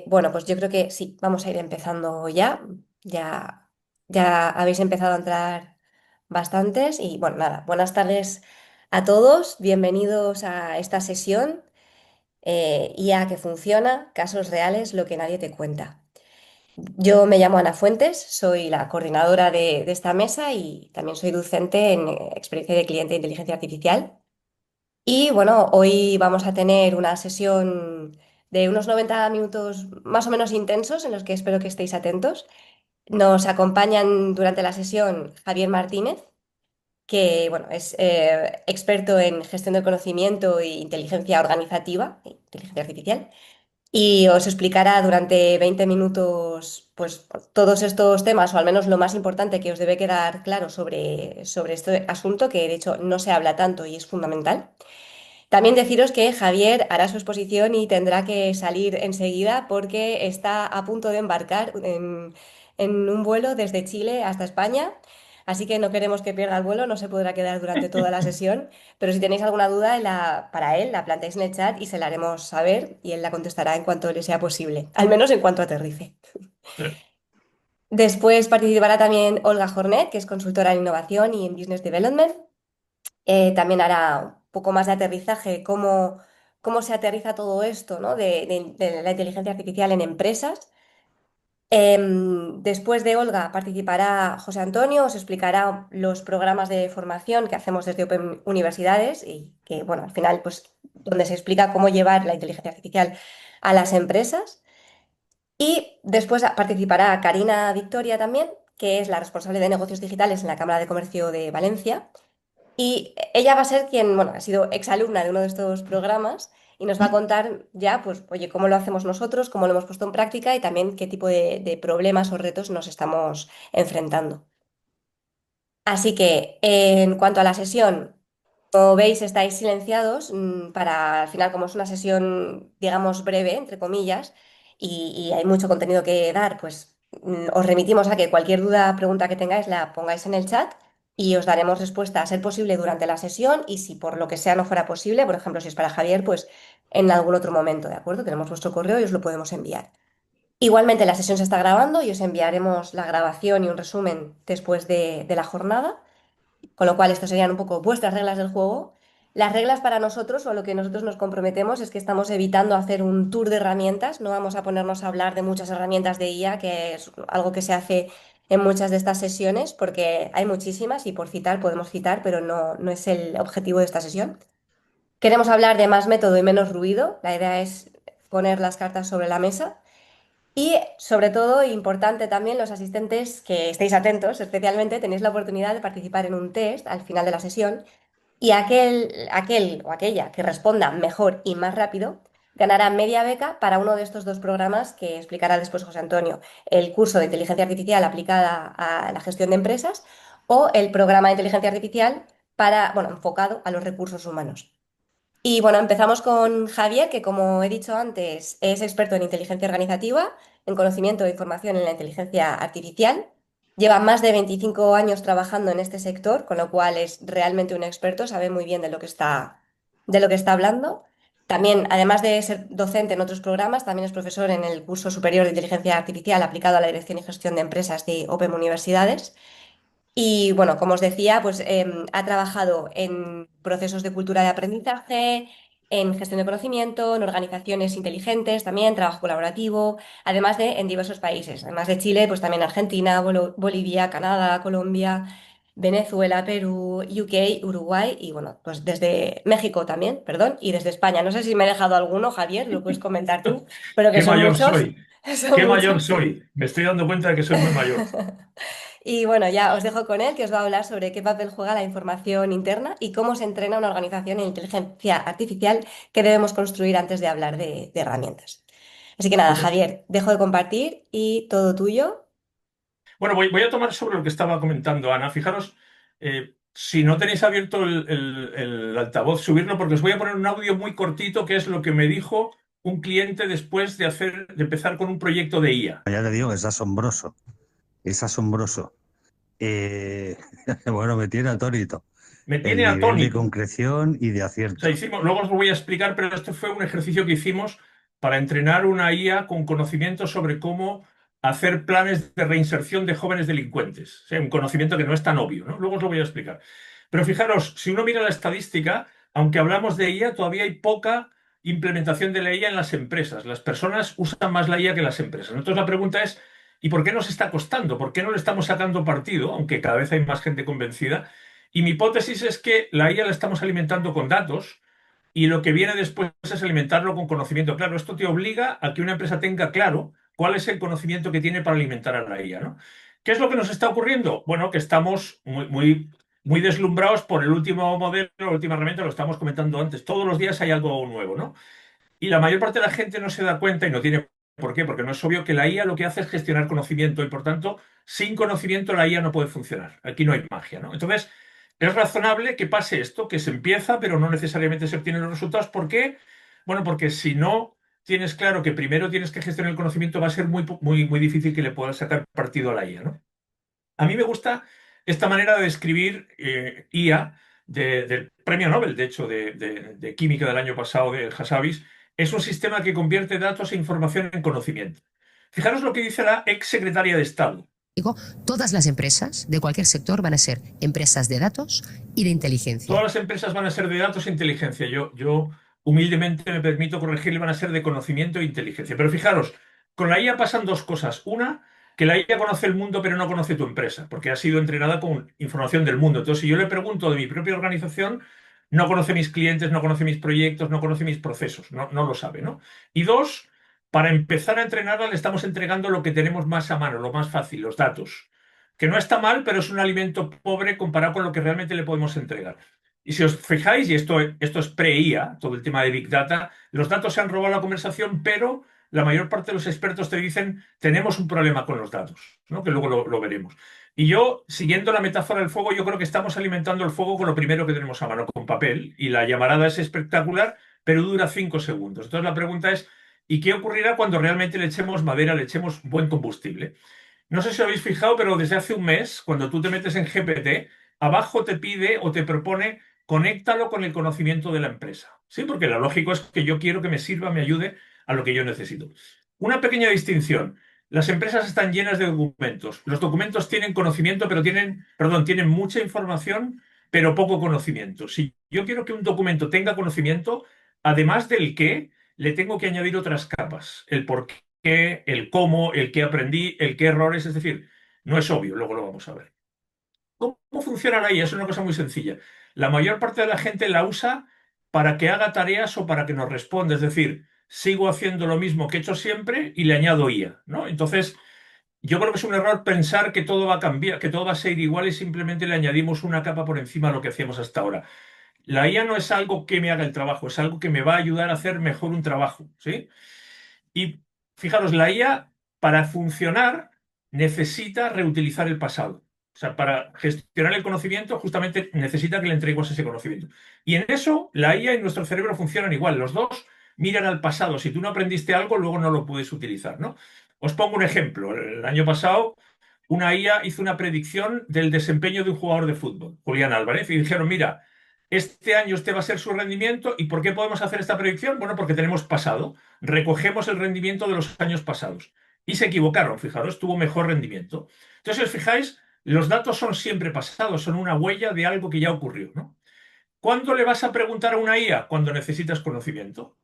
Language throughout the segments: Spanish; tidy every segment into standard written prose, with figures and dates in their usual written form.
Bueno, pues yo creo que sí, vamos a ir empezando ya. Ya, ya habéis empezado a entrar bastantes y bueno, nada, buenas tardes a todos, bienvenidos a esta sesión IA que funciona, casos reales, lo que nadie te cuenta. Yo me llamo Ana Fuentes, soy la coordinadora de esta mesa y también soy docente en experiencia de cliente e inteligencia artificial. Y bueno, hoy vamos a tener una sesión de unos 90 minutos más o menos intensos en los que espero que estéis atentos. Nos acompañan durante la sesión Javier Martínez, que bueno, es experto en gestión del conocimiento e inteligencia organizativa, inteligencia artificial, y os explicará durante 20 minutos pues, todos estos temas, o al menos lo más importante que os debe quedar claro sobre este asunto, que de hecho no se habla tanto y es fundamental. También deciros que Javier hará su exposición y tendrá que salir enseguida porque está a punto de embarcar en un vuelo desde Chile hasta España. Así que no queremos que pierda el vuelo, no se podrá quedar durante toda la sesión. Pero si tenéis alguna duda para él, la planteáis en el chat y se la haremos saber y él la contestará en cuanto le sea posible, al menos en cuanto aterrice. Sí. Después participará también Olga Jornet, que es consultora en innovación y en business development. También hará un poco más de aterrizaje, cómo se aterriza todo esto, ¿no? de la inteligencia artificial en empresas. Después de Olga participará José Antonio, os explicará los programas de formación que hacemos desde Open Universidades y que, bueno, al final, pues, donde se explica cómo llevar la inteligencia artificial a las empresas. Y después participará Karina Victoria también, que es la responsable de negocios digitales en la Cámara de Comercio de Valencia. Y ella va a ser quien, bueno, ha sido exalumna de uno de estos programas y nos va a contar ya, pues, oye, cómo lo hacemos nosotros, cómo lo hemos puesto en práctica y también qué tipo de problemas o retos nos estamos enfrentando. Así que, en cuanto a la sesión, como veis, estáis silenciados para, al final, como es una sesión, digamos, breve, entre comillas, y hay mucho contenido que dar, pues os remitimos a que cualquier duda, pregunta que tengáis, la pongáis en el chat y os daremos respuesta a ser posible durante la sesión y si por lo que sea no fuera posible, por ejemplo, si es para Javier, pues en algún otro momento, ¿de acuerdo? Tenemos vuestro correo y os lo podemos enviar. Igualmente, la sesión se está grabando y os enviaremos la grabación y un resumen después de la jornada. Con lo cual, estas serían un poco vuestras reglas del juego. Las reglas para nosotros, o lo que nosotros nos comprometemos, es que estamos evitando hacer un tour de herramientas. No vamos a ponernos a hablar de muchas herramientas de IA, que es algo que se hace en muchas de estas sesiones, porque hay muchísimas y por citar podemos citar, pero no es el objetivo de esta sesión. Queremos hablar de más método y menos ruido. La idea es poner las cartas sobre la mesa. Y sobre todo, importante también, los asistentes que estéis atentos, especialmente tenéis la oportunidad de participar en un test al final de la sesión y aquel o aquella que responda mejor y más rápido ganará media beca para uno de estos dos programas que explicará después José Antonio, el curso de inteligencia artificial aplicada a la gestión de empresas o el programa de inteligencia artificial para, bueno, enfocado a los recursos humanos. Y bueno, empezamos con Javier, que como he dicho antes, es experto en inteligencia organizativa, en conocimiento de información en la inteligencia artificial. Lleva más de 25 años trabajando en este sector, con lo cual es realmente un experto, sabe muy bien de lo que está hablando. También, además de ser docente en otros programas, también es profesor en el curso superior de inteligencia artificial aplicado a la dirección y gestión de empresas de Open Universidades. Y bueno, como os decía, pues ha trabajado en procesos de cultura de aprendizaje, en gestión de conocimiento, en organizaciones inteligentes, también trabajo colaborativo, además de en diversos países, además de Chile, pues también Argentina, Bolivia, Canadá, Colombia, Venezuela, Perú, UK, Uruguay y bueno, pues desde México también, perdón, y desde España. No sé si me he dejado alguno, Javier, lo puedes comentar tú, pero que Qué son mayor muchos, soy, son qué mayor muchos. soy. Me estoy dando cuenta de que soy muy mayor. Y bueno, ya os dejo con él, que os va a hablar sobre qué papel juega la información interna y cómo se entrena una organización en inteligencia artificial que debemos construir antes de hablar de herramientas. Así que nada, Pues, Javier, dejo de compartir y todo tuyo. bueno, voy a tomar sobre lo que estaba comentando Ana. Fijaros, si no tenéis abierto el altavoz, subirlo porque os voy a poner un audio muy cortito que es lo que me dijo un cliente después de empezar con un proyecto de IA. Ya te digo que es asombroso, es asombroso. Eh, bueno, me tiene atónito Me el tiene nivel de atónito. concreción y de O sea, acierto. luego os lo voy a explicar, pero este fue un ejercicio que hicimos para entrenar una IA con conocimiento sobre cómo hacer planes de reinserción de jóvenes delincuentes. O sea, un conocimiento que no es tan obvio, ¿no? Luego os lo voy a explicar. Pero fijaros, si uno mira la estadística, aunque hablamos de IA, todavía hay poca implementación de la IA en las empresas. Las personas usan más la IA que las empresas. Entonces la pregunta es, ¿y por qué nos está costando? ¿Por qué no le estamos sacando partido? Aunque cada vez hay más gente convencida. Y mi hipótesis es que la IA la estamos alimentando con datos y lo que viene después es alimentarlo con conocimiento. Claro, esto te obliga a que una empresa tenga claro cuál es el conocimiento que tiene para alimentar a la IA, ¿no? ¿Qué es lo que nos está ocurriendo? Bueno, que estamos muy deslumbrados por el último modelo, la última herramienta, lo estamos comentando antes. Todos los días hay algo nuevo, ¿no? Y la mayor parte de la gente no se da cuenta y no tiene por qué, porque no es obvio que la IA lo que hace es gestionar conocimiento y por tanto, sin conocimiento la IA no puede funcionar. Aquí no hay magia, ¿no? Entonces, es razonable que pase esto, que se empieza, pero no necesariamente se obtienen los resultados. ¿Por qué? Bueno, porque si no tienes claro que primero tienes que gestionar el conocimiento, va a ser muy difícil que le puedas sacar partido a la IA, ¿no? A mí me gusta esta manera de describir IA del premio Nobel, de hecho, de química del año pasado de Hassabis. Es un sistema que convierte datos e información en conocimiento. Fijaros lo que dice la ex secretaria de Estado. Digo, todas las empresas de cualquier sector van a ser empresas de datos y de inteligencia. Todas las empresas van a ser de datos e inteligencia. Yo humildemente me permito corregirle, van a ser de conocimiento e inteligencia. Pero fijaros, con la IA pasan dos cosas. Una, que la IA conoce el mundo pero no conoce tu empresa, porque ha sido entrenada con información del mundo. Entonces, si yo le pregunto de mi propia organización, no conoce mis clientes, no conoce mis proyectos, no conoce mis procesos, no lo sabe, ¿no? Y dos, para empezar a entrenarla le estamos entregando lo que tenemos más a mano, lo más fácil, los datos. Que no está mal, pero es un alimento pobre comparado con lo que realmente le podemos entregar. Y si os fijáis, y esto es pre-IA, todo el tema de Big Data, los datos se han robado la conversación, pero la mayor parte de los expertos te dicen, tenemos un problema con los datos, ¿no? Que luego lo veremos. Y yo, siguiendo la metáfora del fuego, yo creo que estamos alimentando el fuego con lo primero que tenemos a mano, con papel, y la llamarada es espectacular, pero dura 5 segundos. Entonces la pregunta es, ¿y qué ocurrirá cuando realmente le echemos madera, le echemos buen combustible? No sé si os habéis fijado, pero desde hace un mes, cuando tú te metes en GPT, abajo te pide o te propone conéctalo con el conocimiento de la empresa. Sí, porque lo lógico es que yo quiero que me sirva, me ayude a lo que yo necesito. Una pequeña distinción. Las empresas están llenas de documentos. Los documentos tienen conocimiento, pero tienen mucha información, pero poco conocimiento. Si yo quiero que un documento tenga conocimiento, además del qué, le tengo que añadir otras capas. El por qué, el cómo, el qué aprendí, el qué errores. Es decir, no es obvio, luego lo vamos a ver. ¿Cómo funciona la IA? Es una cosa muy sencilla. La mayor parte de la gente la usa para que haga tareas o para que nos responda. Es decir, sigo haciendo lo mismo que he hecho siempre y le añado IA, ¿no? Entonces, yo creo que es un error pensar que todo va a cambiar, que todo va a ser igual y simplemente le añadimos una capa por encima de lo que hacíamos hasta ahora. La IA no es algo que me haga el trabajo, es algo que me va a ayudar a hacer mejor un trabajo, ¿sí? Y fijaros, la IA, para funcionar, necesita reutilizar el pasado. O sea, para gestionar el conocimiento, justamente necesita que le entreguemos ese conocimiento. Y en eso, la IA y nuestro cerebro funcionan igual. Los dos miran al pasado. Si tú no aprendiste algo, luego no lo puedes utilizar, ¿no? Os pongo un ejemplo. El año pasado, una IA hizo una predicción del desempeño de un jugador de fútbol, Julián Álvarez, y dijeron, mira, este año este va a ser su rendimiento. ¿Y por qué podemos hacer esta predicción? Bueno, porque tenemos pasado. Recogemos el rendimiento de los años pasados. Y se equivocaron, fijaros, tuvo mejor rendimiento. Entonces, si os fijáis, los datos son siempre pasados, son una huella de algo que ya ocurrió, ¿no? ¿Cuándo le vas a preguntar a una IA? Cuando necesitas conocimiento.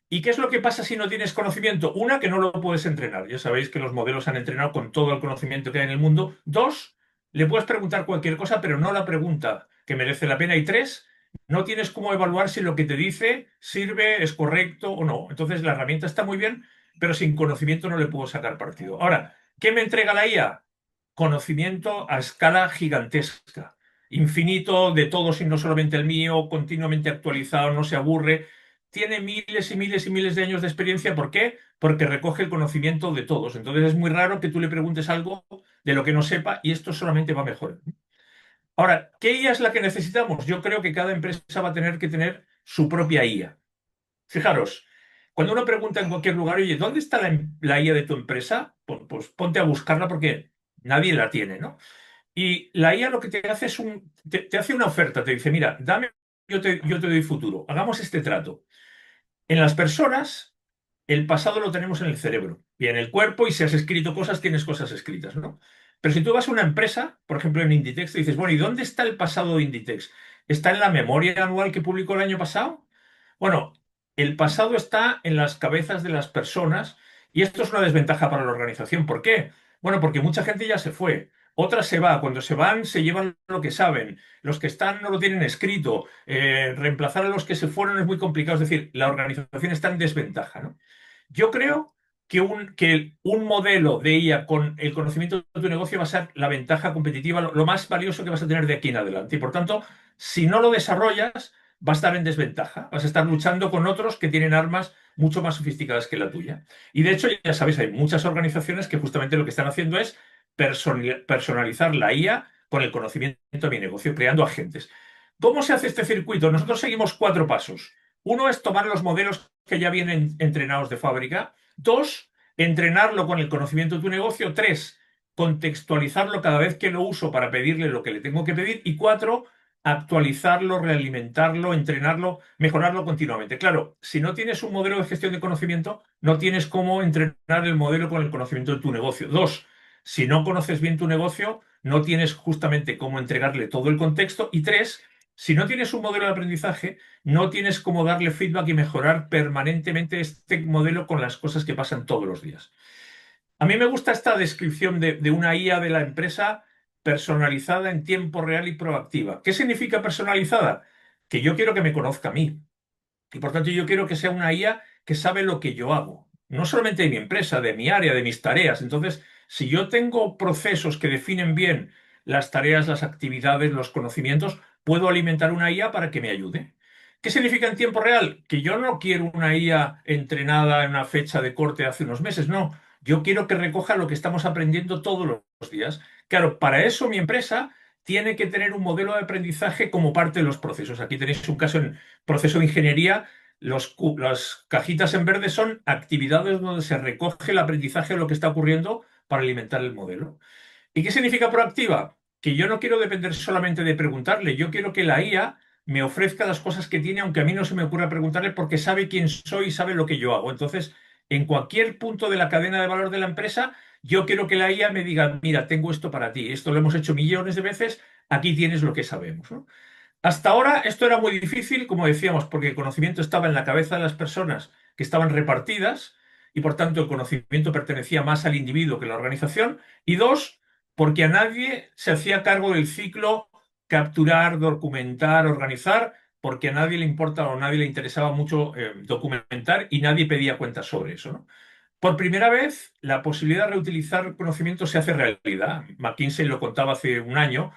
¿Y qué es lo que pasa si no tienes conocimiento? Una, que no lo puedes entrenar. Ya sabéis que los modelos se han entrenado con todo el conocimiento que hay en el mundo. Dos, le puedes preguntar cualquier cosa, pero no la pregunta que merece la pena. Y tres, no tienes cómo evaluar si lo que te dice sirve, es correcto o no. Entonces la herramienta está muy bien, pero sin conocimiento no le puedo sacar partido. Ahora, ¿qué me entrega la IA? Conocimiento a escala gigantesca. Infinito de todos y no solamente el mío, continuamente actualizado, no se aburre, tiene miles y miles y miles de años de experiencia. ¿Por qué? Porque recoge el conocimiento de todos. Entonces es muy raro que tú le preguntes algo de lo que no sepa y esto solamente va a mejorar. Ahora, ¿qué IA es la que necesitamos? Yo creo que cada empresa va a tener que tener su propia IA. Fijaros, cuando uno pregunta en cualquier lugar, oye, ¿dónde está la IA de tu empresa? Pues ponte a buscarla porque nadie la tiene, ¿no? Y la IA lo que te hace es te hace una oferta, te dice, mira, dame, yo te doy futuro, hagamos este trato. En las personas, el pasado lo tenemos en el cerebro y en el cuerpo, y si has escrito cosas, tienes cosas escritas, ¿no? Pero si tú vas a una empresa, por ejemplo en Inditex, te dices, bueno, ¿y dónde está el pasado de Inditex? ¿Está en la memoria anual que publicó el año pasado? Bueno, el pasado está en las cabezas de las personas, y esto es una desventaja para la organización. ¿Por qué? Bueno, porque mucha gente ya se fue. Otra se va. Cuando se van, se llevan lo que saben. Los que están no lo tienen escrito. Reemplazar a los que se fueron es muy complicado. Es decir, la organización está en desventaja, ¿no? Yo creo que un modelo de IA con el conocimiento de tu negocio va a ser la ventaja competitiva, lo más valioso que vas a tener de aquí en adelante. Y por tanto, si no lo desarrollas, va a estar en desventaja. Vas a estar luchando con otros que tienen armas mucho más sofisticadas que la tuya. Y de hecho, ya sabéis, hay muchas organizaciones que justamente lo que están haciendo es personalizar la IA con el conocimiento de mi negocio, creando agentes. ¿Cómo se hace este circuito? Nosotros seguimos 4 pasos. Uno es tomar los modelos que ya vienen entrenados de fábrica. 2, entrenarlo con el conocimiento de tu negocio. 3, contextualizarlo cada vez que lo uso para pedirle lo que le tengo que pedir. Y 4, actualizarlo, realimentarlo, entrenarlo, mejorarlo continuamente. Claro, si no tienes un modelo de gestión de conocimiento, no tienes cómo entrenar el modelo con el conocimiento de tu negocio. 2, si no conoces bien tu negocio, no tienes justamente cómo entregarle todo el contexto. Y 3, si no tienes un modelo de aprendizaje, no tienes cómo darle feedback y mejorar permanentemente este modelo con las cosas que pasan todos los días. A mí me gusta esta descripción de una IA de la empresa personalizada en tiempo real y proactiva. ¿Qué significa personalizada? Que yo quiero que me conozca a mí. Y por tanto yo quiero que sea una IA que sabe lo que yo hago. No solamente de mi empresa, de mi área, de mis tareas. Entonces, si yo tengo procesos que definen bien las tareas, las actividades, los conocimientos, puedo alimentar una IA para que me ayude. ¿Qué significa en tiempo real? Que yo no quiero una IA entrenada en una fecha de corte hace unos meses, no. Yo quiero que recoja lo que estamos aprendiendo todos los días. Claro, para eso mi empresa tiene que tener un modelo de aprendizaje como parte de los procesos. Aquí tenéis un caso en proceso de ingeniería. Las cajitas en verde son actividades donde se recoge el aprendizaje de lo que está ocurriendo para alimentar el modelo. ¿Y qué significa proactiva? Que yo no quiero depender solamente de preguntarle, yo quiero que la IA me ofrezca las cosas que tiene, aunque a mí no se me ocurra preguntarle, porque sabe quién soy y sabe lo que yo hago. Entonces, en cualquier punto de la cadena de valor de la empresa, yo quiero que la IA me diga, mira, tengo esto para ti, esto lo hemos hecho millones de veces, aquí tienes lo que sabemos, ¿no? Hasta ahora esto era muy difícil, como decíamos, porque el conocimiento estaba en la cabeza de las personas que estaban repartidas, y por tanto el conocimiento pertenecía más al individuo que a la organización. Y 2, porque a nadie se hacía cargo del ciclo capturar, documentar, organizar, porque a nadie le importa o a nadie le interesaba mucho documentar, y nadie pedía cuentas sobre eso, ¿no? Por primera vez, la posibilidad de reutilizar conocimiento se hace realidad. McKinsey lo contaba hace un año.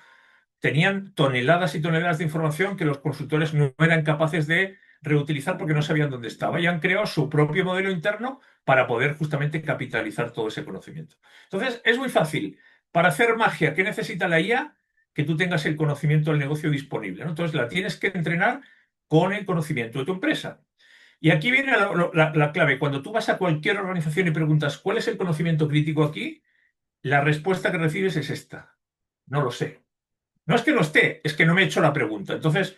Tenían toneladas y toneladas de información que los consultores no eran capaces de reutilizar porque no sabían dónde estaba, y han creado su propio modelo interno para poder justamente capitalizar todo ese conocimiento. Entonces, es muy fácil. Para hacer magia, ¿qué necesita la IA? Que tú tengas el conocimiento del negocio disponible, ¿no? Entonces, la tienes que entrenar con el conocimiento de tu empresa. Y aquí viene la clave. Cuando tú vas a cualquier organización y preguntas, ¿cuál es el conocimiento crítico aquí? La respuesta que recibes es esta: no lo sé. No es que no esté, es que no me he hecho la pregunta. Entonces,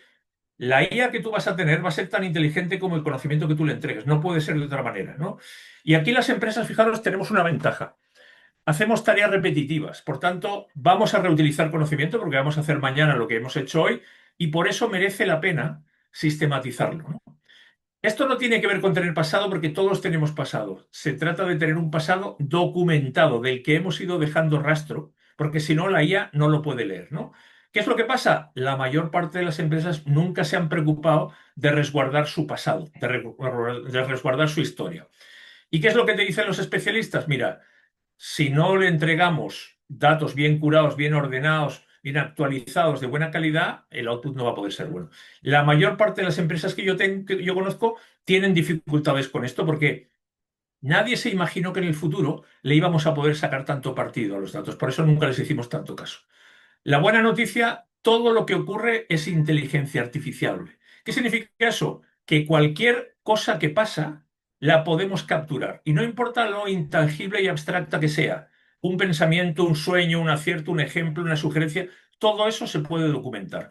la IA que tú vas a tener va a ser tan inteligente como el conocimiento que tú le entregues. No puede ser de otra manera, ¿no? Y aquí las empresas, fijaros, tenemos una ventaja. Hacemos tareas repetitivas, por tanto, vamos a reutilizar conocimiento porque vamos a hacer mañana lo que hemos hecho hoy, y por eso merece la pena sistematizarlo, ¿no? Esto no tiene que ver con tener pasado, porque todos tenemos pasado. Se trata de tener un pasado documentado, del que hemos ido dejando rastro, porque si no, la IA no lo puede leer, ¿no? ¿Qué es lo que pasa? La mayor parte de las empresas nunca se han preocupado de resguardar su pasado, de resguardar su historia. ¿Y qué es lo que te dicen los especialistas? Mira, si no le entregamos datos bien curados, bien ordenados, bien actualizados, de buena calidad, el output no va a poder ser bueno. La mayor parte de las empresas que yo conozco tienen dificultades con esto, porque nadie se imaginó que en el futuro le íbamos a poder sacar tanto partido a los datos. Por eso nunca les hicimos tanto caso. La buena noticia: todo lo que ocurre es inteligencia artificial. ¿Qué significa eso? Que cualquier cosa que pasa la podemos capturar. Y no importa lo intangible y abstracta que sea. Un pensamiento, un sueño, un acierto, un ejemplo, una sugerencia, todo eso se puede documentar.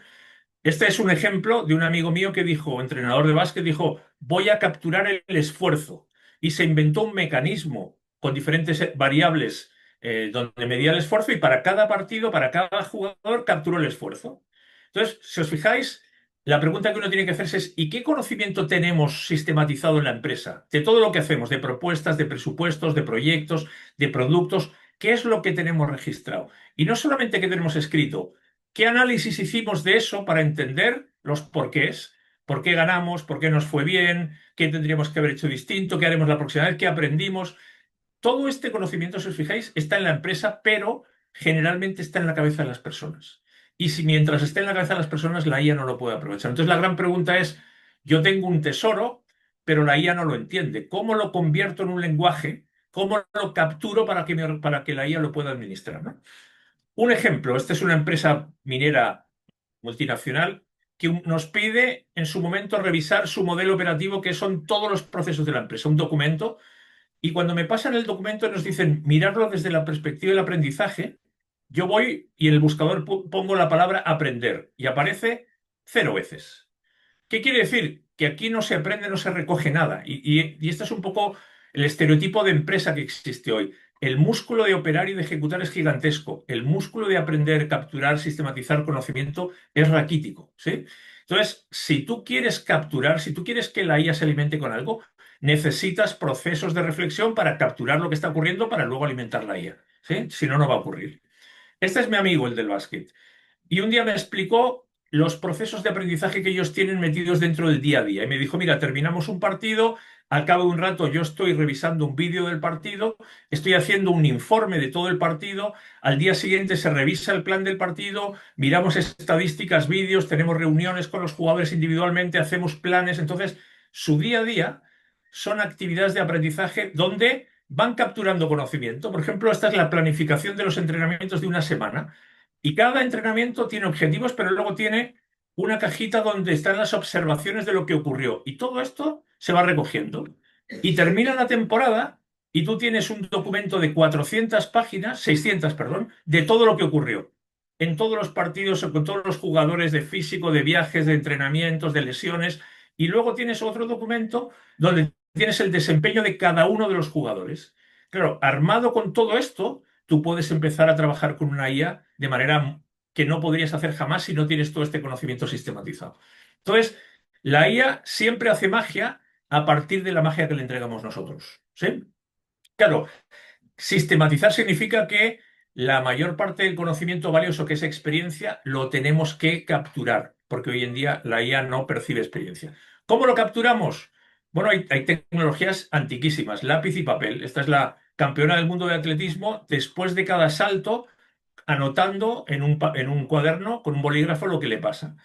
Este es un ejemplo de un amigo mío que dijo, entrenador de básquet, dijo, voy a capturar el esfuerzo. y se inventó un mecanismo con diferentes variables donde medía el esfuerzo y para cada partido, para cada jugador, capturó el esfuerzo. Entonces, si os fijáis, la pregunta que uno tiene que hacerse es ¿y qué conocimiento tenemos sistematizado en la empresa? De todo lo que hacemos, de propuestas, de presupuestos, de proyectos, de productos, ¿qué es lo que tenemos registrado? Y no solamente qué tenemos escrito, ¿qué análisis hicimos de eso para entender los porqués? ¿Por qué ganamos? ¿Por qué nos fue bien? ¿Qué tendríamos que haber hecho distinto? ¿Qué haremos la próxima vez? ¿Qué aprendimos? Todo este conocimiento, si os fijáis, está en la empresa, pero generalmente está en la cabeza de las personas. Y si mientras esté en la cabeza de las personas, la IA no lo puede aprovechar. Entonces la gran pregunta es, yo tengo un tesoro, pero la IA no lo entiende. ¿Cómo lo convierto en un lenguaje? ¿Cómo lo capturo para que la IA lo pueda administrar, ¿no? Un ejemplo, esta es una empresa minera multinacional que nos pide en su momento revisar su modelo operativo, que son todos los procesos de la empresa, un documento, y cuando me pasan el documento y nos dicen mirarlo desde la perspectiva del aprendizaje, yo voy y en el buscador pongo la palabra aprender y aparece 0 veces. ¿Qué quiere decir? Que aquí no se aprende, no se recoge nada. Y este es un poco el estereotipo de empresa que existe hoy. El músculo de operar y de ejecutar es gigantesco. El músculo de aprender, capturar, sistematizar conocimiento es raquítico, ¿sí? Entonces, si tú quieres capturar, si tú quieres que la IA se alimente con algo, necesitas procesos de reflexión para capturar lo que está ocurriendo para luego alimentar la IA, ¿sí? Si no, no va a ocurrir. Este es mi amigo, el del básquet. Y un día me explicó los procesos de aprendizaje que ellos tienen metidos dentro del día a día. Y me dijo, mira, terminamos un partido, al cabo de un rato yo estoy revisando un vídeo del partido, estoy haciendo un informe de todo el partido, al día siguiente se revisa el plan del partido, miramos estadísticas, vídeos, tenemos reuniones con los jugadores individualmente, hacemos planes. Entonces, su día a día son actividades de aprendizaje donde van capturando conocimiento. Por ejemplo, esta es la planificación de los entrenamientos de una semana. Y cada entrenamiento tiene objetivos, pero luego tiene una cajita donde están las observaciones de lo que ocurrió. Y todo esto se va recogiendo. Y termina la temporada y tú tienes un documento de 400 páginas, 600, perdón, de todo lo que ocurrió. En todos los partidos, con todos los jugadores de físico, de viajes, de entrenamientos, de lesiones. Y luego tienes otro documento donde tienes el desempeño de cada uno de los jugadores. Claro, armado con todo esto, tú puedes empezar a trabajar con una IA de manera que no podrías hacer jamás si no tienes todo este conocimiento sistematizado. Entonces, la IA siempre hace magia a partir de la magia que le entregamos nosotros. ¿Sí? Claro, sistematizar significa que la mayor parte del conocimiento valioso que es experiencia lo tenemos que capturar, porque hoy en día la IA no percibe experiencia. ¿Cómo lo capturamos? Bueno, hay tecnologías antiquísimas, lápiz y papel. Esta es la campeona del mundo de atletismo. Después de cada salto, anotando en un cuaderno con un bolígrafo lo que le pasa.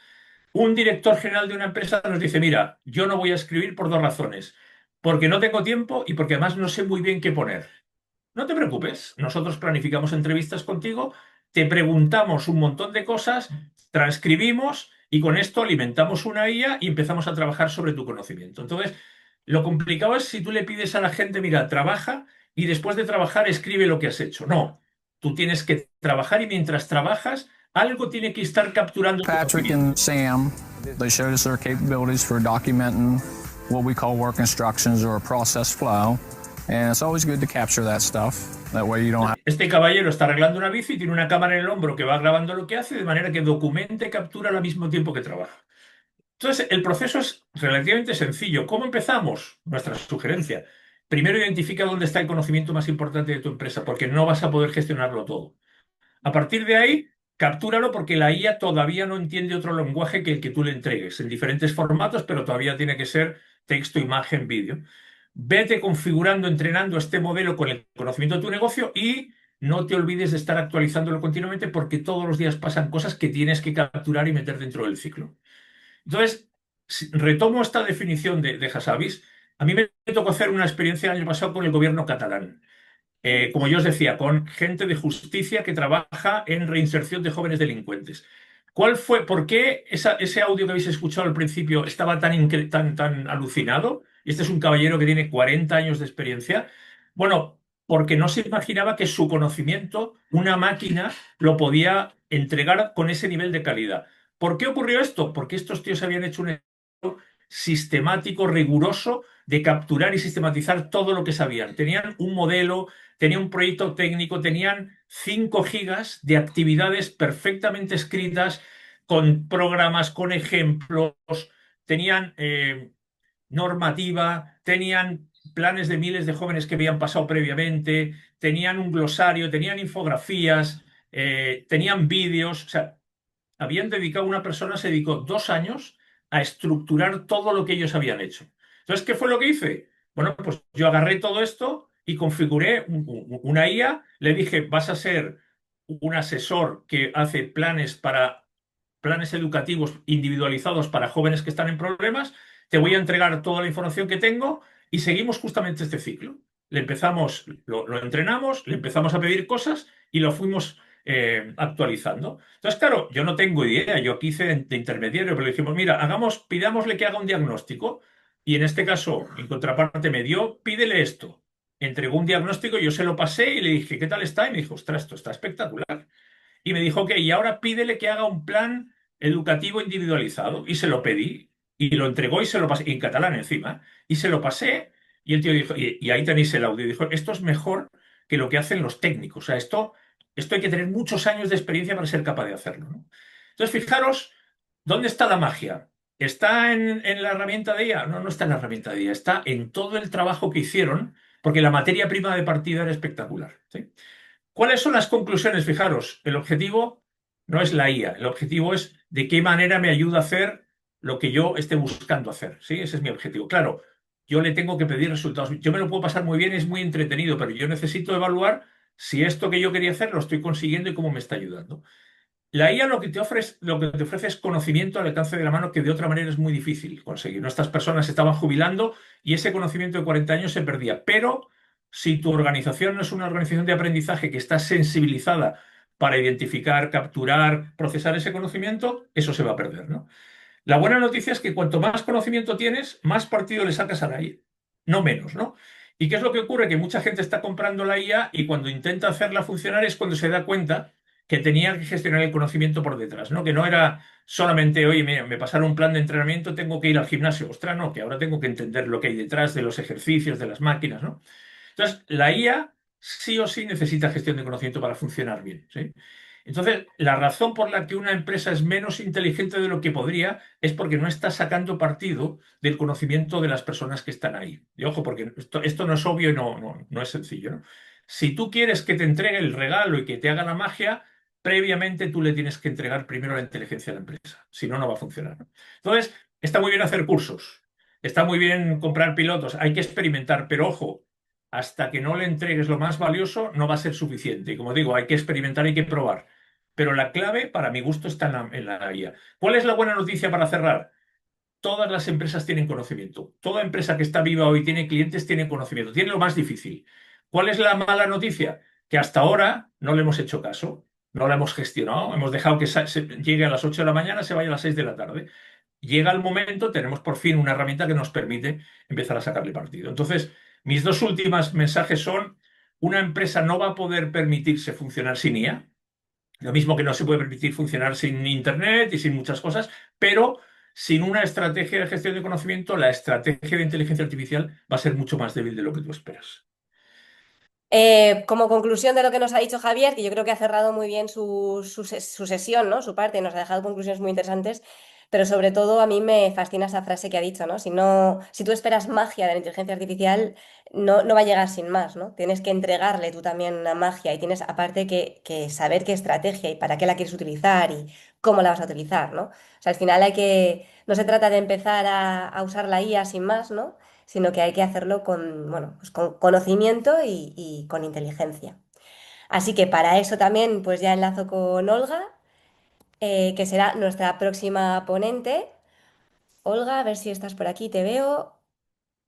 Un director general de una empresa nos dice, mira, yo no voy a escribir por 2 razones, porque no tengo tiempo y porque además no sé muy bien qué poner. No te preocupes, nosotros planificamos entrevistas contigo, te preguntamos un montón de cosas, transcribimos y con esto alimentamos una IA y empezamos a trabajar sobre tu conocimiento. Entonces, lo complicado es si tú le pides a la gente, mira, trabaja y después de trabajar escribe lo que has hecho. No, tú tienes que trabajar y mientras trabajas, algo tiene que estar capturando tu Patrick conocimiento. and Sam, they showed us their capabilities for documenting what we call work instructions or a process flow. And it's always good to capture that stuff. That way you don't have... Este caballero está arreglando una bici, tiene una cámara en el hombro que va grabando lo que hace, de manera que documenta y captura al mismo tiempo que trabaja. Entonces, el proceso es relativamente sencillo. ¿Cómo empezamos? Nuestra sugerencia. Primero identifica dónde está el conocimiento más importante de tu empresa, porque no vas a poder gestionarlo todo. A partir de ahí, captúralo porque la IA todavía no entiende otro lenguaje que el que tú le entregues, en diferentes formatos, pero todavía tiene que ser texto, imagen, vídeo. Vete configurando, entrenando este modelo con el conocimiento de tu negocio y no te olvides de estar actualizándolo continuamente porque todos los días pasan cosas que tienes que capturar y meter dentro del ciclo. Entonces, retomo esta definición de Hassabis. A mí me tocó hacer una experiencia el año pasado con el gobierno catalán. Como yo os decía, con gente de justicia que trabaja en reinserción de jóvenes delincuentes. ¿Por qué ese audio que habéis escuchado al principio estaba tan alucinado? Y este es un caballero que tiene 40 años de experiencia. Bueno, porque no se imaginaba que su conocimiento, una máquina, lo podía entregar con ese nivel de calidad. ¿Por qué ocurrió esto? Porque estos tíos habían hecho un estudio sistemático, riguroso, de capturar y sistematizar todo lo que sabían. Tenían un modelo, tenían un proyecto técnico, tenían 5 gigas de actividades perfectamente escritas, con programas, con ejemplos, tenían normativa, tenían planes de miles de jóvenes que habían pasado previamente, tenían un glosario, tenían infografías, tenían vídeos, o sea, habían dedicado, una persona se dedicó 2 años a estructurar todo lo que ellos habían hecho. Entonces, ¿qué fue lo que hice? Bueno, pues yo agarré todo esto y configuré una IA, le dije, vas a ser un asesor que hace planes educativos individualizados para jóvenes que están en problemas, te voy a entregar toda la información que tengo y seguimos justamente este ciclo. Le empezamos, lo entrenamos, le empezamos a pedir cosas y lo fuimos actualizando. Entonces, claro, yo no tengo idea, yo aquí hice de intermediario, pero le dijimos, mira, pidámosle que haga un diagnóstico. Y en este caso, en contraparte, me dio, pídele esto. Entregó un diagnóstico, yo se lo pasé y le dije, ¿qué tal está? Y me dijo, ostras, esto está espectacular. Y me dijo, ok, y ahora pídele que haga un plan educativo individualizado. Y se lo pedí, y lo entregó y se lo pasé, y en catalán encima. Y se lo pasé, y el tío dijo, y ahí tenéis el audio, dijo, esto es mejor que lo que hacen los técnicos. O sea, esto hay que tener muchos años de experiencia para ser capaz de hacerlo, ¿no? Entonces, fijaros, ¿dónde está la magia? ¿Está en la herramienta de IA? No, no está en la herramienta de IA, está en todo el trabajo que hicieron, porque la materia prima de partida era espectacular, ¿sí? ¿Cuáles son las conclusiones? Fijaros, el objetivo no es la IA, el objetivo es de qué manera me ayuda a hacer lo que yo esté buscando hacer, ¿sí? Ese es mi objetivo. Claro, yo le tengo que pedir resultados. Yo me lo puedo pasar muy bien, es muy entretenido, pero yo necesito evaluar si esto que yo quería hacer lo estoy consiguiendo y cómo me está ayudando. La IA lo que te ofrece es conocimiento al alcance de la mano, que de otra manera es muy difícil conseguir. Nuestras personas se estaban jubilando y ese conocimiento de 40 años se perdía. Pero si tu organización no es una organización de aprendizaje que está sensibilizada para identificar, capturar, procesar ese conocimiento, eso se va a perder, ¿no? La buena noticia es que cuanto más conocimiento tienes, más partido le sacas a la IA, no menos, ¿no? ¿Y qué es lo que ocurre? Que mucha gente está comprando la IA y cuando intenta hacerla funcionar es cuando se da cuenta que tenía que gestionar el conocimiento por detrás, ¿no? Que no era solamente, oye, me pasaron un plan de entrenamiento, tengo que ir al gimnasio. Ostras, no, que ahora tengo que entender lo que hay detrás de los ejercicios, de las máquinas, ¿no? Entonces, la IA sí o sí necesita gestión de conocimiento para funcionar bien, ¿sí? Entonces, la razón por la que una empresa es menos inteligente de lo que podría es porque no está sacando partido del conocimiento de las personas que están ahí. Y ojo, porque esto no es obvio y no es sencillo, ¿no? Si tú quieres que te entregue el regalo y que te haga la magia, previamente tú le tienes que entregar primero la inteligencia a la empresa. Si no, no va a funcionar, ¿no? Entonces, está muy bien hacer cursos, está muy bien comprar pilotos, hay que experimentar, pero ojo, hasta que no le entregues lo más valioso, no va a ser suficiente. Y como digo, hay que experimentar, hay que probar. Pero la clave, para mi gusto, está en la guía. ¿Cuál es la buena noticia para cerrar? Todas las empresas tienen conocimiento. Toda empresa que está viva hoy tiene clientes, tiene conocimiento. Tiene lo más difícil. ¿Cuál es la mala noticia? Que hasta ahora no le hemos hecho caso, no la hemos gestionado, hemos dejado que llegue a las 8 de la mañana, se vaya a las 6 de la tarde. Llega el momento, tenemos por fin una herramienta que nos permite empezar a sacarle partido. Entonces, mis dos últimos mensajes son: una empresa no va a poder permitirse funcionar sin IA, lo mismo que no se puede permitir funcionar sin Internet y sin muchas cosas, pero sin una estrategia de gestión de conocimiento, la estrategia de inteligencia artificial va a ser mucho más débil de lo que tú esperas. Como conclusión de lo que nos ha dicho Javier, que yo creo que ha cerrado muy bien su sesión, ¿no? Su parte, nos ha dejado conclusiones muy interesantes, pero sobre todo a mí me fascina esa frase que ha dicho, ¿no? Si tú esperas magia de la inteligencia artificial, no va a llegar sin más, ¿no? Tienes que entregarle tú también una magia y tienes aparte que saber qué estrategia y para qué la quieres utilizar y cómo la vas a utilizar, ¿no? O sea, al final no se trata de empezar a usar la IA sin más, ¿no? Sino que hay que hacerlo con, bueno, pues con conocimiento y con inteligencia. Así que para eso también pues ya enlazo con Olga, que será nuestra próxima ponente. Olga, a ver si estás por aquí, te veo.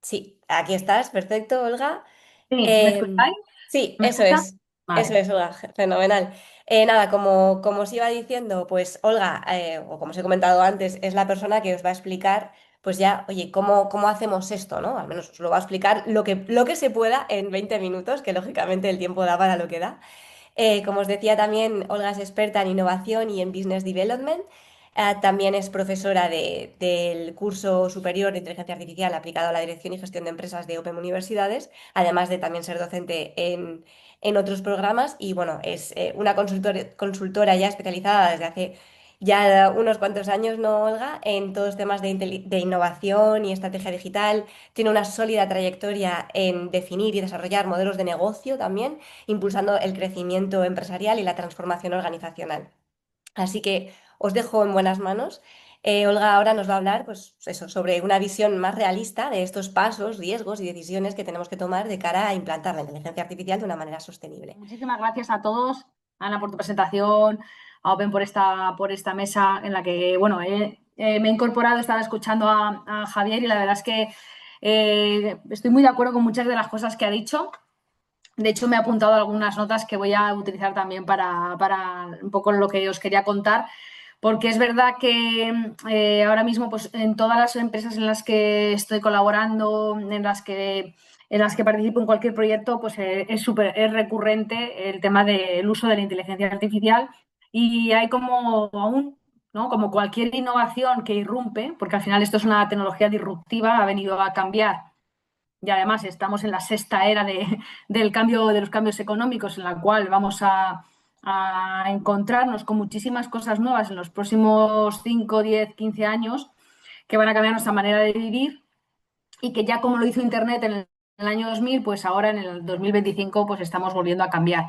Sí, aquí estás, perfecto, Olga. Sí, ¿me Em, escucháis? sí, ¿Me escuchan? eso Vale. es, Olga, fenomenal. Nada, como os iba diciendo, pues Olga, o como os he comentado antes, es la persona que os va a explicar, pues ya, oye, cómo hacemos esto, ¿no? Al menos os lo va a explicar lo que se pueda en 20 minutos, que lógicamente el tiempo da para lo que da. Como os decía también, Olga es experta en innovación y en business development. También es profesora del curso superior de Inteligencia Artificial aplicado a la Dirección y Gestión de Empresas de Open Universidades, además de también ser docente en otros programas. Y bueno, es una consultora ya especializada desde hace ya unos cuantos años, ¿no, Olga? En todos temas de innovación y estrategia digital. Tiene una sólida trayectoria en definir y desarrollar modelos de negocio también, impulsando el crecimiento empresarial y la transformación organizacional. Así que os dejo en buenas manos. Olga ahora nos va a hablar, pues eso, sobre una visión más realista de estos pasos, riesgos y decisiones que tenemos que tomar de cara a implantar la inteligencia artificial de una manera sostenible. Muchísimas gracias a todos, Ana, por tu presentación, a Open por esta mesa en la que, bueno, me he incorporado, estaba escuchando a Javier y la verdad es que estoy muy de acuerdo con muchas de las cosas que ha dicho. De hecho, me he apuntado algunas notas que voy a utilizar también para un poco lo que os quería contar, porque es verdad que ahora mismo, pues, en todas las empresas en las que estoy colaborando, en las que participo en cualquier proyecto, pues es recurrente el tema del uso de la inteligencia artificial y hay como aún, ¿no? Como cualquier innovación que irrumpe, porque al final esto es una tecnología disruptiva, ha venido a cambiar y además estamos en la sexta era del cambio, de los cambios económicos, en la cual vamos a encontrarnos con muchísimas cosas nuevas en los próximos 5, 10, 15 años que van a cambiar nuestra manera de vivir y que ya como lo hizo Internet en el año 2000, pues ahora en el 2025 pues estamos volviendo a cambiar.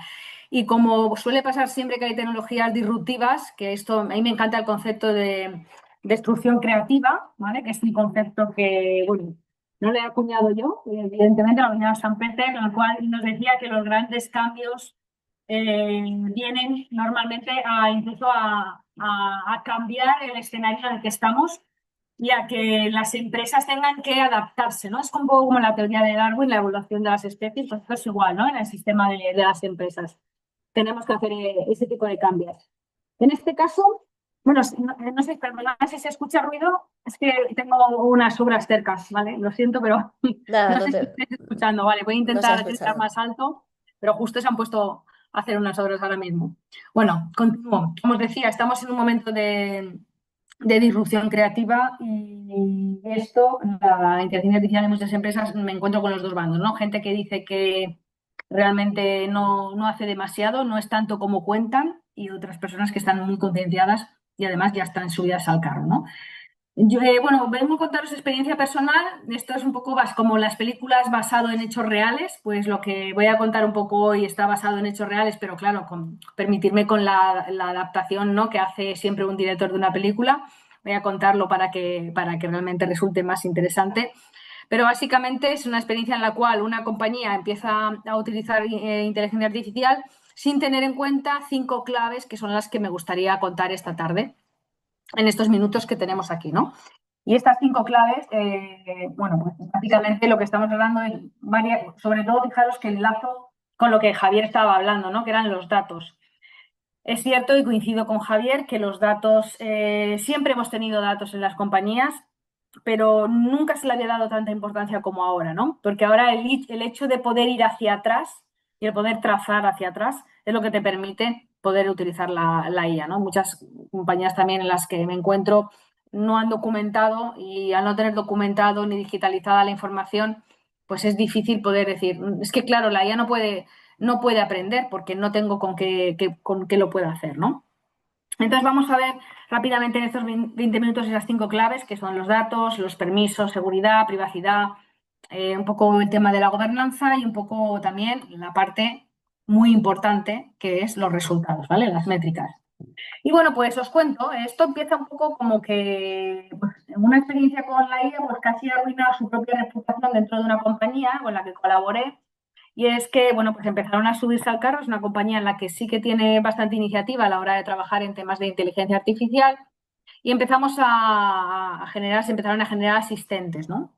Y como suele pasar siempre que hay tecnologías disruptivas, que esto, a mí me encanta el concepto de destrucción creativa, ¿vale? Que es un concepto que, bueno, no lo he acuñado yo, evidentemente lo ha acuñado Sam Peter, en el cual nos decía que los grandes cambios vienen normalmente incluso a cambiar el escenario en el que estamos y a que las empresas tengan que adaptarse, ¿no? Es un poco como la teoría de Darwin, la evolución de las especies, pues esto es igual, ¿no? En el sistema de las empresas. Tenemos que hacer ese tipo de cambios. En este caso, bueno, no sé, perdona si se escucha ruido, es que tengo unas obras cercas, ¿vale? Lo siento, pero Nada, no sé si estáis escuchando, ¿vale? Voy a no se ha intentar gritar escuchado. más alto, pero justo se han puesto a hacer unas obras ahora mismo. Bueno, continúo. Como os decía, estamos en un momento de disrupción creativa y esto, la inteligencia artificial en muchas empresas, me encuentro con los dos bandos, ¿no? Gente que dice que realmente no hace demasiado, no es tanto como cuentan, y otras personas que están muy concienciadas y además ya están subidas al carro, ¿no? Yo, bueno, vengo a contaros experiencia personal. Esto es un poco como las películas basado en hechos reales, pues lo que voy a contar un poco hoy está basado en hechos reales, pero claro, permitirme con la adaptación, ¿no? Que hace siempre un director de una película. Voy a contarlo para que realmente resulte más interesante. Pero básicamente es una experiencia en la cual una compañía empieza a utilizar inteligencia artificial sin tener en cuenta 5 claves que son las que me gustaría contar esta tarde en estos minutos que tenemos aquí, ¿no? Y estas 5 claves, bueno, pues básicamente lo que estamos hablando es sobre todo fijaros que enlazo con lo que Javier estaba hablando, ¿no? Que eran los datos. Es cierto y coincido con Javier que los datos, siempre hemos tenido datos en las compañías, pero nunca se le había dado tanta importancia como ahora, ¿no? Porque ahora el hecho de poder ir hacia atrás y el poder trazar hacia atrás es lo que te permite poder utilizar la IA, ¿no? Muchas compañías también en las que me encuentro no han documentado y al no tener documentado ni digitalizada la información, pues es difícil poder decir, es que claro, la IA no puede aprender porque no tengo con qué lo pueda hacer, ¿no? Entonces vamos a ver rápidamente en estos 20 minutos esas 5 claves, que son los datos, los permisos, seguridad, privacidad, un poco el tema de la gobernanza y un poco también la parte muy importante que es los resultados, ¿vale? Las métricas. Y bueno, pues os cuento, esto empieza un poco como que pues, una experiencia con la IA pues casi arruina su propia reputación dentro de una compañía con la que colaboré. Y es que, bueno, pues empezaron a subirse al carro, es una compañía en la que sí que tiene bastante iniciativa a la hora de trabajar en temas de inteligencia artificial y empezamos se empezaron a generar asistentes, ¿no?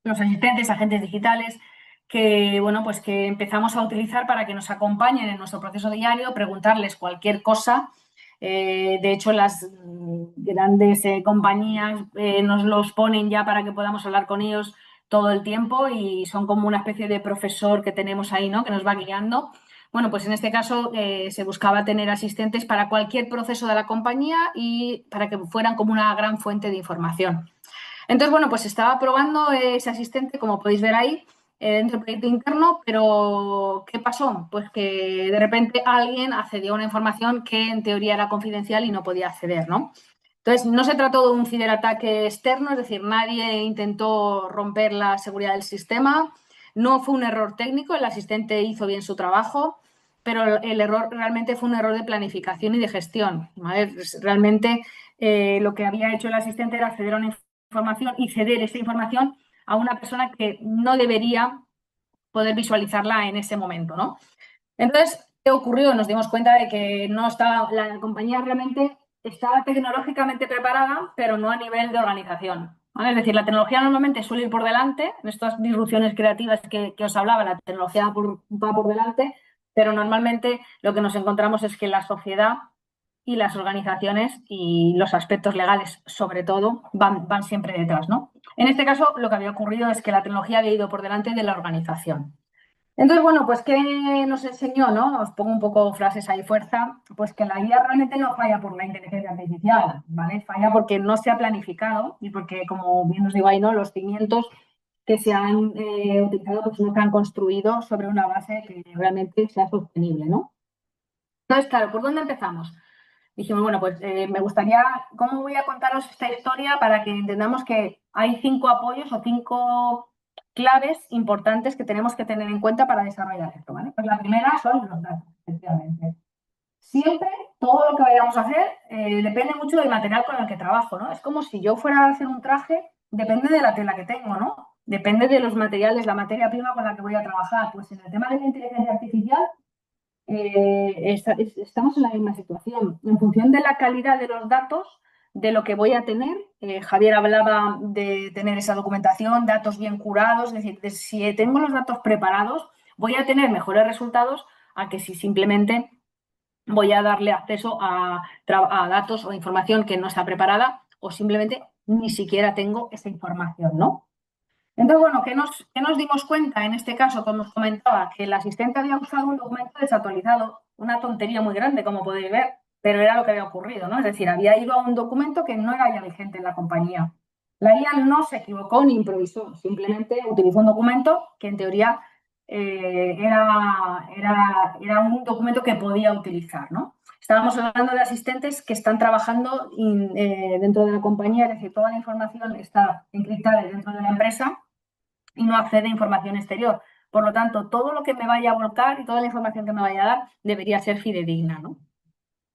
Los asistentes, agentes digitales, que, bueno, pues que empezamos a utilizar para que nos acompañen en nuestro proceso diario, preguntarles cualquier cosa. De hecho, las grandes compañías nos los ponen ya para que podamos hablar con ellos todo el tiempo y son como una especie de profesor que tenemos ahí, ¿no? Que nos va guiando. Bueno, pues en este caso se buscaba tener asistentes para cualquier proceso de la compañía y para que fueran como una gran fuente de información. Entonces, bueno, pues estaba probando ese asistente, como podéis ver ahí, dentro del proyecto interno, pero ¿qué pasó? Pues que de repente alguien accedió a una información que en teoría era confidencial y no podía acceder, ¿no? Entonces, no se trató de un ciberataque externo, es decir, nadie intentó romper la seguridad del sistema, no fue un error técnico, el asistente hizo bien su trabajo, pero el error realmente fue un error de planificación y de gestión, ¿vale? Realmente lo que había hecho el asistente era acceder a una información y ceder esa información a una persona que no debería poder visualizarla en ese momento, ¿no? Entonces, ¿qué ocurrió? Nos dimos cuenta de que no estaba, la compañía realmente estaba tecnológicamente preparada, pero no a nivel de organización, ¿vale? Es decir, la tecnología normalmente suele ir por delante, en estas disrupciones creativas que os hablaba, la tecnología va por delante, pero normalmente lo que nos encontramos es que la sociedad y las organizaciones y los aspectos legales, sobre todo, van siempre detrás, ¿no? En este caso, lo que había ocurrido es que la tecnología había ido por delante de la organización. Entonces, bueno, pues ¿qué nos enseñó, no? Os pongo un poco frases ahí fuerza, pues que la IA realmente no falla por la inteligencia artificial, ¿vale? Falla porque no se ha planificado y porque, como bien os digo ahí, ¿no? Los cimientos que se han utilizado pues no se han construido sobre una base que realmente sea sostenible, ¿no? Entonces, claro, ¿por dónde empezamos? Dijimos, bueno, pues me gustaría, ¿cómo voy a contaros esta historia para que entendamos que hay 5 apoyos o 5 claves importantes que tenemos que tener en cuenta para desarrollar esto, ¿vale? Pues la primera son los datos, efectivamente. Siempre todo lo que vayamos a hacer depende mucho del material con el que trabajo, ¿no? Es como si yo fuera a hacer un traje, depende de la tela que tengo, ¿no? Depende de los materiales, la materia prima con la que voy a trabajar. Pues en el tema de la inteligencia artificial estamos en la misma situación. En función de la calidad de los datos, de lo que voy a tener, Javier hablaba de tener esa documentación, datos bien curados, es decir, de si tengo los datos preparados, voy a tener mejores resultados a que si simplemente voy a darle acceso a datos o información que no está preparada o simplemente ni siquiera tengo esa información, ¿no? Entonces, bueno, ¿qué nos dimos cuenta en este caso, como os comentaba? Que el asistente había usado un documento desactualizado, una tontería muy grande, como podéis ver, pero era lo que había ocurrido, ¿no? Es decir, había ido a un documento que no era ya vigente en la compañía. La IA no se equivocó ni improvisó, simplemente utilizó un documento que en teoría era un documento que podía utilizar, ¿no? Estábamos hablando de asistentes que están trabajando dentro de la compañía, es decir, toda la información está encriptada dentro de la empresa y no accede a información exterior. Por lo tanto, todo lo que me vaya a volcar y toda la información que me vaya a dar debería ser fidedigna, ¿no?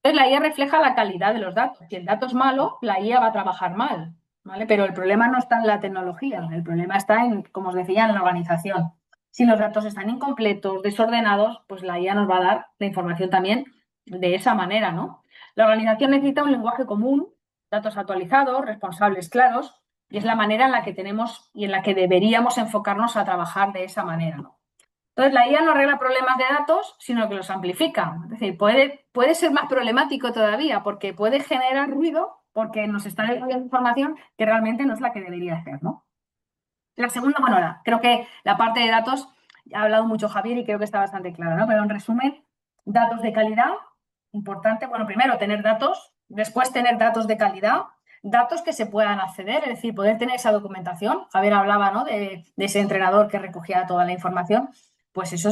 Entonces, la IA refleja la calidad de los datos. Si el dato es malo, la IA va a trabajar mal, ¿vale? Pero el problema no está en la tecnología, el problema está en, como os decía, en la organización. Si los datos están incompletos, desordenados, pues la IA nos va a dar la información también de esa manera, ¿no? La organización necesita un lenguaje común, datos actualizados, responsables claros, y es la manera en la que tenemos y en la que deberíamos enfocarnos a trabajar de esa manera, ¿no? Entonces, la IA no arregla problemas de datos, sino que los amplifica. Es decir, puede ser más problemático todavía porque puede generar ruido porque nos está dando información que realmente no es la que debería hacer, ¿no? La segunda, bueno, creo que la parte de datos, ha hablado mucho Javier y creo que está bastante clara, ¿no? Pero en resumen, datos de calidad, importante, bueno, primero tener datos, después tener datos de calidad, datos que se puedan acceder, es decir, poder tener esa documentación. Javier hablaba, ¿no? de ese entrenador que recogía toda la información, pues eso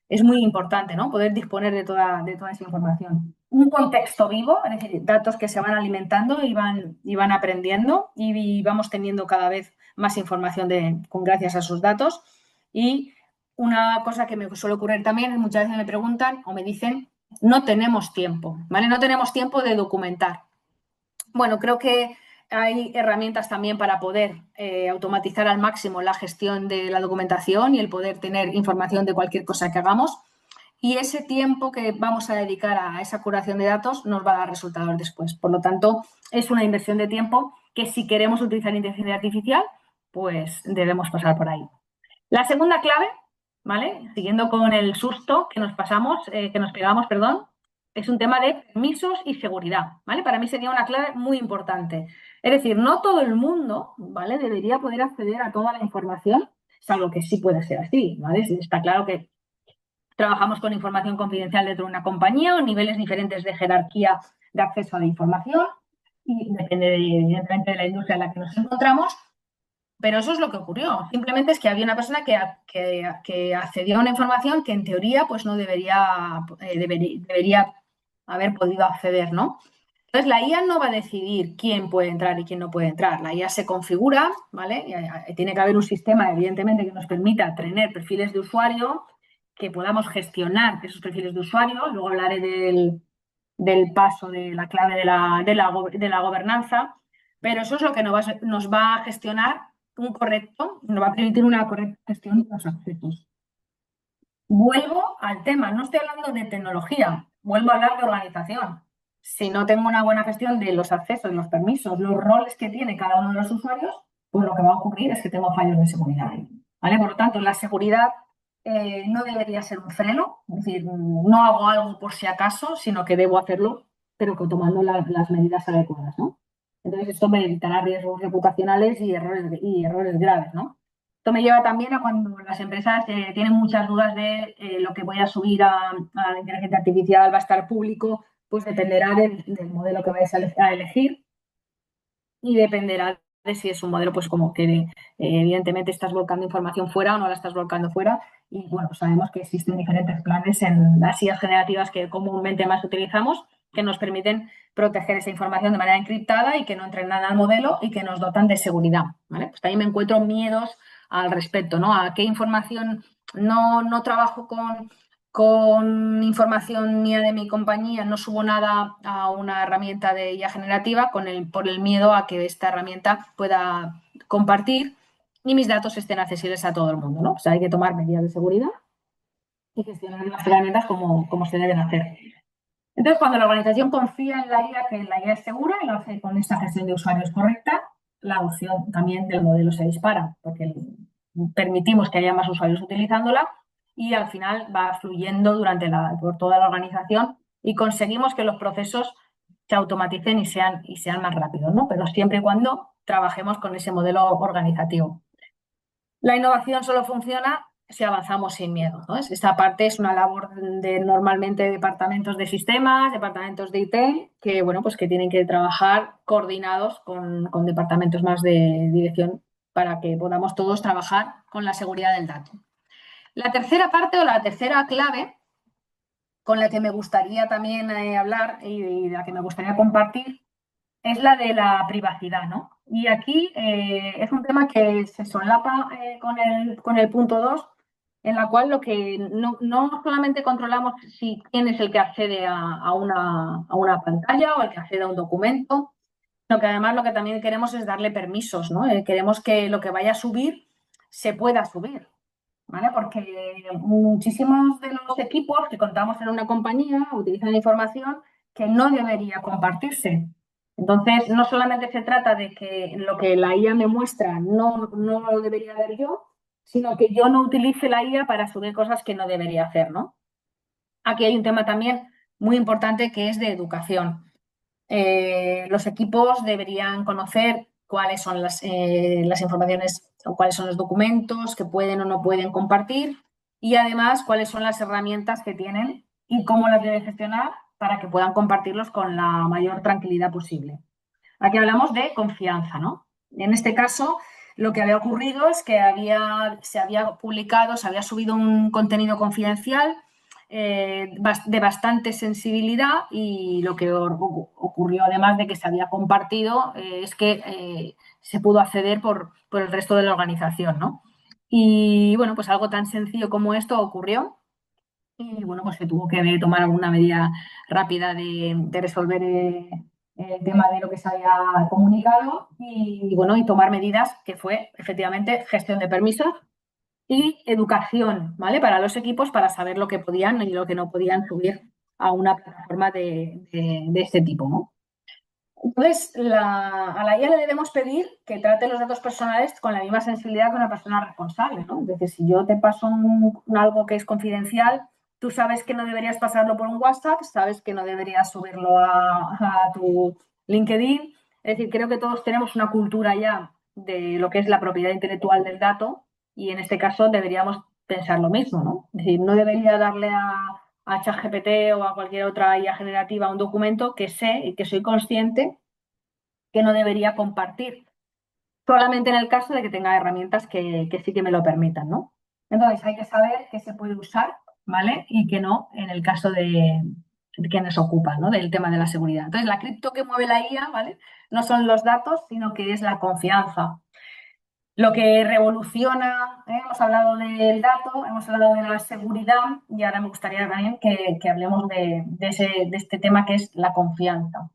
es muy importante, ¿no? Poder disponer de toda esa información. Un contexto vivo, es decir, datos que se van alimentando y van aprendiendo y vamos teniendo cada vez más información gracias a sus datos. Y una cosa que me suele ocurrir también es muchas veces me preguntan o me dicen, no tenemos tiempo, ¿vale? No tenemos tiempo de documentar. Bueno, creo que hay herramientas también para poder automatizar al máximo la gestión de la documentación y el poder tener información de cualquier cosa que hagamos. Y ese tiempo que vamos a dedicar a esa curación de datos nos va a dar resultados después. Por lo tanto, es una inversión de tiempo que si queremos utilizar inteligencia artificial, pues debemos pasar por ahí. La segunda clave, ¿vale? Siguiendo con el susto que nos pegamos, perdón, es un tema de permisos y seguridad, ¿vale? Para mí sería una clave muy importante. Es decir, no todo el mundo, ¿vale? Debería poder acceder a toda la información, salvo que sí puede ser así, ¿vale? Está claro que Trabajamos con información confidencial dentro de una compañía o niveles diferentes de jerarquía de acceso a la información y depende evidentemente de la industria en la que nos encontramos. Pero eso es lo que ocurrió. Simplemente es que había una persona que accedió a una información que en teoría pues no debería haber podido acceder, ¿no? Entonces la IA no va a decidir quién puede entrar y quién no puede entrar. La IA se configura, ¿vale? Y tiene que haber un sistema, evidentemente, que nos permita tener perfiles de usuario, que podamos gestionar esos perfiles de usuario. Luego hablaré del paso de la clave de la gobernanza, pero eso es lo que nos va a gestionar nos va a permitir una correcta gestión de los accesos. Vuelvo al tema, no estoy hablando de tecnología, vuelvo a hablar de organización. Si no tengo una buena gestión de los accesos, los permisos, los roles que tiene cada uno de los usuarios, pues lo que va a ocurrir es que tengo fallos de seguridad, ¿vale? Por lo tanto, la seguridad no debería ser un freno, es decir, no hago algo por si acaso, sino que debo hacerlo, pero que tomando las medidas adecuadas, ¿no? Entonces, esto me evitará riesgos reputacionales y errores graves, ¿no? Esto me lleva también a cuando las empresas tienen muchas dudas de lo que voy a subir a la inteligencia artificial, va a estar público, pues dependerá del modelo que vayas a elegir y dependerá de si es un modelo, pues como que evidentemente estás volcando información fuera o no la estás volcando fuera. Y bueno, sabemos que existen diferentes planes en las IAs generativas que comúnmente más utilizamos que nos permiten proteger esa información de manera encriptada y que no entre nada al modelo y que nos dotan de seguridad, ¿vale? Pues también me encuentro miedos al respecto, ¿no? A qué información no trabajo con información mía de mi compañía, no subo nada a una herramienta de IA generativa por el miedo a que esta herramienta pueda compartir y mis datos estén accesibles a todo el mundo, ¿no? O sea, hay que tomar medidas de seguridad y gestionar las herramientas como se deben hacer. Entonces, cuando la organización confía en la IA, que la IA es segura y lo hace con esta gestión de usuarios correcta, la adopción también del modelo se dispara, porque permitimos que haya más usuarios utilizándola y al final va fluyendo por toda la organización y conseguimos que los procesos se automaticen y sean más rápidos, ¿no? Pero siempre y cuando trabajemos con ese modelo organizativo. La innovación solo funciona si avanzamos sin miedo, ¿no? Esta parte es una labor de normalmente departamentos de sistemas, departamentos de IT, que, bueno, pues que tienen que trabajar coordinados con departamentos más de dirección para que podamos todos trabajar con la seguridad del dato. La tercera parte o la tercera clave con la que me gustaría también hablar y la que me gustaría compartir es la de la privacidad, ¿no? Y aquí es un tema que se solapa con el punto 2, en la cual lo que no solamente controlamos quién es el que accede a una pantalla o el que accede a un documento, sino que además lo que también queremos es darle permisos, ¿no? Queremos que lo que vaya a subir se pueda subir, ¿vale? Porque muchísimos de los equipos que contamos en una compañía utilizan información que no debería compartirse. Entonces, no solamente se trata de que lo que la IA me muestra no lo debería ver yo, sino que yo no utilice la IA para subir cosas que no debería hacer, ¿no? Aquí hay un tema también muy importante que es de educación. Los equipos deberían conocer cuáles son las informaciones o cuáles son los documentos que pueden o no pueden compartir y además cuáles son las herramientas que tienen y cómo las deben gestionar para que puedan compartirlos con la mayor tranquilidad posible. Aquí hablamos de confianza, ¿no? En este caso, lo que había ocurrido es que se había subido un contenido confidencial de bastante sensibilidad y lo que ocurrió, además de que se había compartido, es que se pudo acceder por el resto de la organización, ¿no? Y bueno, pues algo tan sencillo como esto ocurrió y bueno, pues se tuvo que tomar alguna medida rápida de resolver el tema de lo que se había comunicado y bueno, y tomar medidas que fue efectivamente gestión de permisos y educación, ¿vale? Para los equipos para saber lo que podían y lo que no podían subir a una plataforma de este tipo, ¿no? Entonces, a la IA le debemos pedir que trate los datos personales con la misma sensibilidad que una persona responsable, ¿no? Es decir, si yo te paso algo que es confidencial, tú sabes que no deberías pasarlo por un WhatsApp, sabes que no deberías subirlo a tu LinkedIn. Es decir, creo que todos tenemos una cultura ya de lo que es la propiedad intelectual del dato y en este caso deberíamos pensar lo mismo, ¿no? Es decir, no debería darle a ChatGPT o a cualquier otra IA generativa un documento que sé y que soy consciente que no debería compartir, solamente en el caso de que tenga herramientas que sí que me lo permitan, ¿no? Entonces hay que saber qué se puede usar, ¿vale? Y qué no en el caso de que nos ocupa, ¿no? Del tema de la seguridad. Entonces la cripto que mueve la IA, ¿vale? No son los datos, sino que es la confianza. Lo que revoluciona, hemos hablado del dato, hemos hablado de la seguridad y ahora me gustaría también que hablemos de este tema que es la confianza.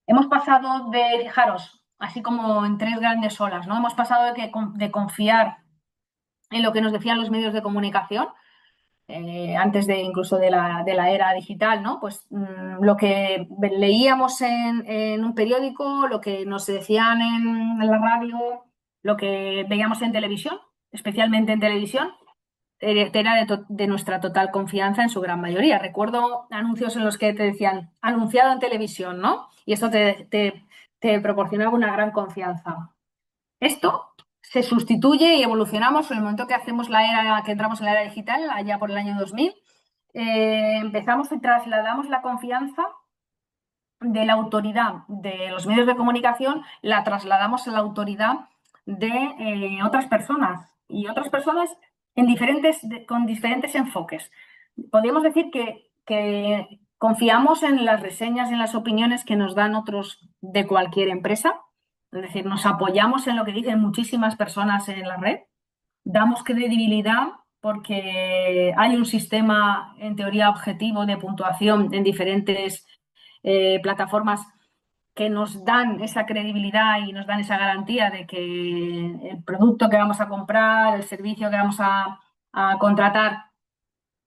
Hemos pasado de, fijaros, así como en tres grandes olas, ¿no? Hemos pasado de confiar en lo que nos decían los medios de comunicación, antes de incluso de la era digital, ¿no? Pues lo que leíamos en un periódico, lo que nos decían en la radio, lo que veíamos en televisión, especialmente en televisión, era de nuestra total confianza en su gran mayoría. Recuerdo anuncios en los que te decían anunciado en televisión, ¿no? Y esto te proporcionaba una gran confianza. Esto se sustituye y evolucionamos en el momento que hacemos que entramos en la era digital, allá por el año 2000. Empezamos y trasladamos la confianza de la autoridad de los medios de comunicación, la trasladamos a la autoridad de otras personas y otras personas con diferentes enfoques. Podríamos decir que confiamos en las reseñas y en las opiniones que nos dan otros de cualquier empresa, es decir, nos apoyamos en lo que dicen muchísimas personas en la red, damos credibilidad porque hay un sistema, en teoría, objetivo de puntuación en diferentes plataformas que nos dan esa credibilidad y nos dan esa garantía de que el producto que vamos a comprar, el servicio que vamos a contratar,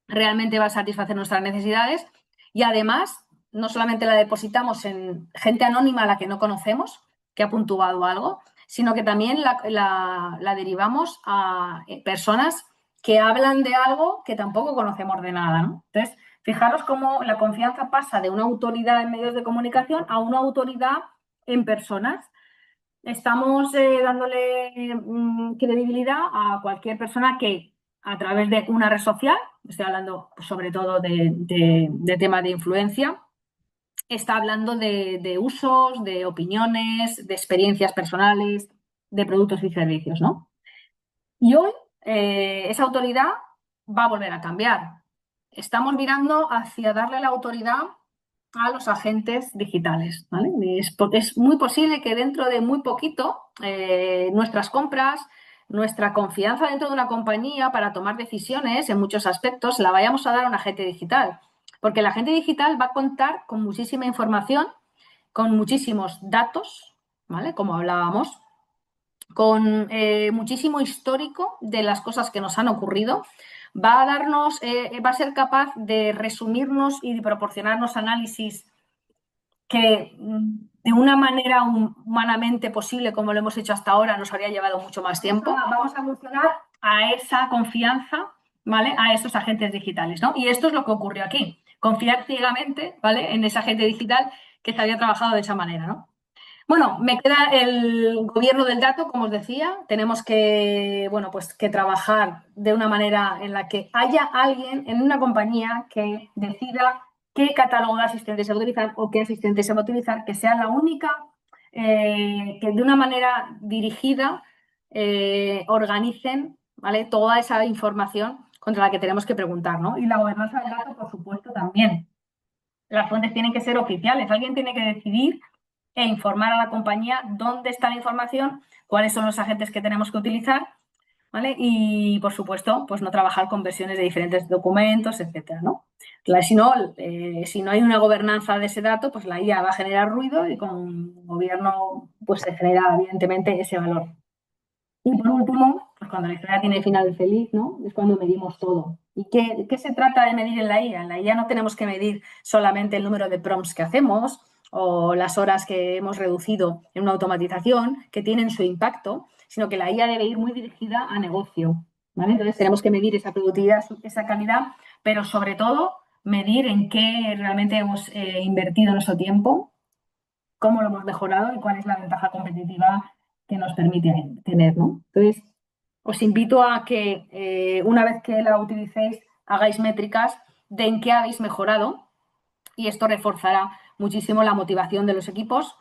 realmente va a satisfacer nuestras necesidades. Y además, no solamente la depositamos en gente anónima a la que no conocemos, que ha puntuado algo, sino que también la derivamos a personas que hablan de algo que tampoco conocemos de nada, ¿no? Entonces, fijaros cómo la confianza pasa de una autoridad en medios de comunicación a una autoridad en personas. Estamos dándole credibilidad a cualquier persona que a través de una red social, estoy hablando sobre todo de tema de influencia, está hablando de usos, de opiniones, de experiencias personales, de productos y servicios, ¿no? Y hoy esa autoridad va a volver a cambiar. Estamos mirando hacia darle la autoridad a los agentes digitales, ¿vale? Es muy posible que dentro de muy poquito nuestras compras, nuestra confianza dentro de una compañía para tomar decisiones en muchos aspectos la vayamos a dar a un agente digital, porque el agente digital va a contar con muchísima información, con muchísimos datos, ¿vale? Como hablábamos, con muchísimo histórico de las cosas que nos han ocurrido, va a ser capaz de resumirnos y de proporcionarnos análisis que de una manera humanamente posible, como lo hemos hecho hasta ahora, nos habría llevado mucho más tiempo. Vamos a evolucionar a esa confianza, ¿vale? A esos agentes digitales, ¿no? Y esto es lo que ocurrió aquí. Confiar ciegamente, ¿vale? En ese agente digital que se había trabajado de esa manera, ¿no? Bueno, me queda el gobierno del dato, como os decía. Tenemos que, bueno, pues que trabajar de una manera en la que haya alguien en una compañía que decida qué catálogo de asistentes se va a utilizar o qué asistentes se va a utilizar, que sea la única, que de una manera dirigida organicen, ¿vale? Toda esa información contra la que tenemos que preguntar, ¿no? Y la gobernanza del dato, por supuesto, también. Las fuentes tienen que ser oficiales. Alguien tiene que decidir e informar a la compañía dónde está la información, cuáles son los agentes que tenemos que utilizar, ¿vale? Y, por supuesto, pues no trabajar con versiones de diferentes documentos, etcétera, ¿no? Si no hay una gobernanza de ese dato, pues la IA va a generar ruido y con gobierno pues se genera, evidentemente, ese valor. Y por último, pues cuando la historia tiene final feliz, ¿no? Es cuando medimos todo. ¿Y qué se trata de medir en la IA? En la IA no tenemos que medir solamente el número de prompts que hacemos o las horas que hemos reducido en una automatización, que tienen su impacto, sino que la IA debe ir muy dirigida a negocio, ¿vale? Entonces tenemos que medir esa productividad, esa calidad, pero sobre todo medir en qué realmente hemos invertido nuestro tiempo, cómo lo hemos mejorado y cuál es la ventaja competitiva que nos permite tener, ¿no? Entonces, os invito a que una vez que la utilicéis, hagáis métricas de en qué habéis mejorado, y esto reforzará muchísimo la motivación de los equipos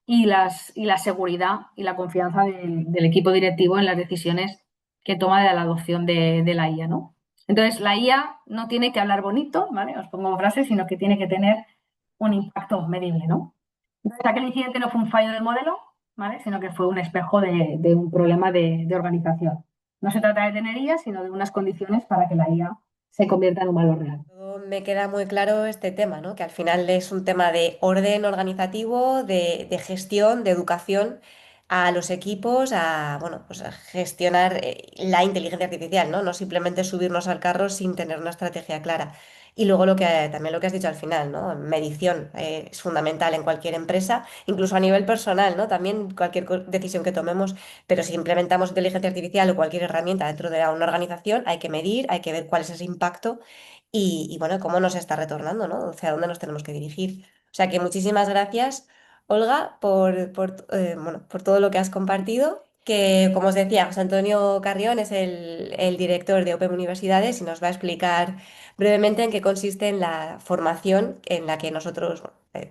y la seguridad y la confianza del equipo directivo en las decisiones que toma de la adopción de la IA, ¿no? Entonces, la IA no tiene que hablar bonito, ¿vale? Os pongo frases, sino que tiene que tener un impacto medible, ¿no? Entonces, aquel incidente no fue un fallo del modelo, ¿vale? Sino que fue un espejo de un problema de organización. No se trata de tener IA, sino de unas condiciones para que la IA se convierta en un valor real. Todo me queda muy claro este tema, ¿no? Que al final es un tema de orden organizativo, de gestión, de educación a los equipos, a, bueno, pues a gestionar la inteligencia artificial, ¿no? No simplemente subirnos al carro sin tener una estrategia clara. Y luego también lo que has dicho al final, ¿no? Medición es fundamental en cualquier empresa, incluso a nivel personal, ¿no? También cualquier decisión que tomemos, pero si implementamos inteligencia artificial o cualquier herramienta dentro de una organización, hay que medir, hay que ver cuál es ese impacto bueno, cómo nos está retornando, ¿no? Hacia dónde nos tenemos que dirigir. O sea que muchísimas gracias, Olga, bueno, por todo lo que has compartido. Que, como os decía, José Antonio Carrión es el director de Open Universidades y nos va a explicar brevemente en qué consiste en la formación en la que nosotros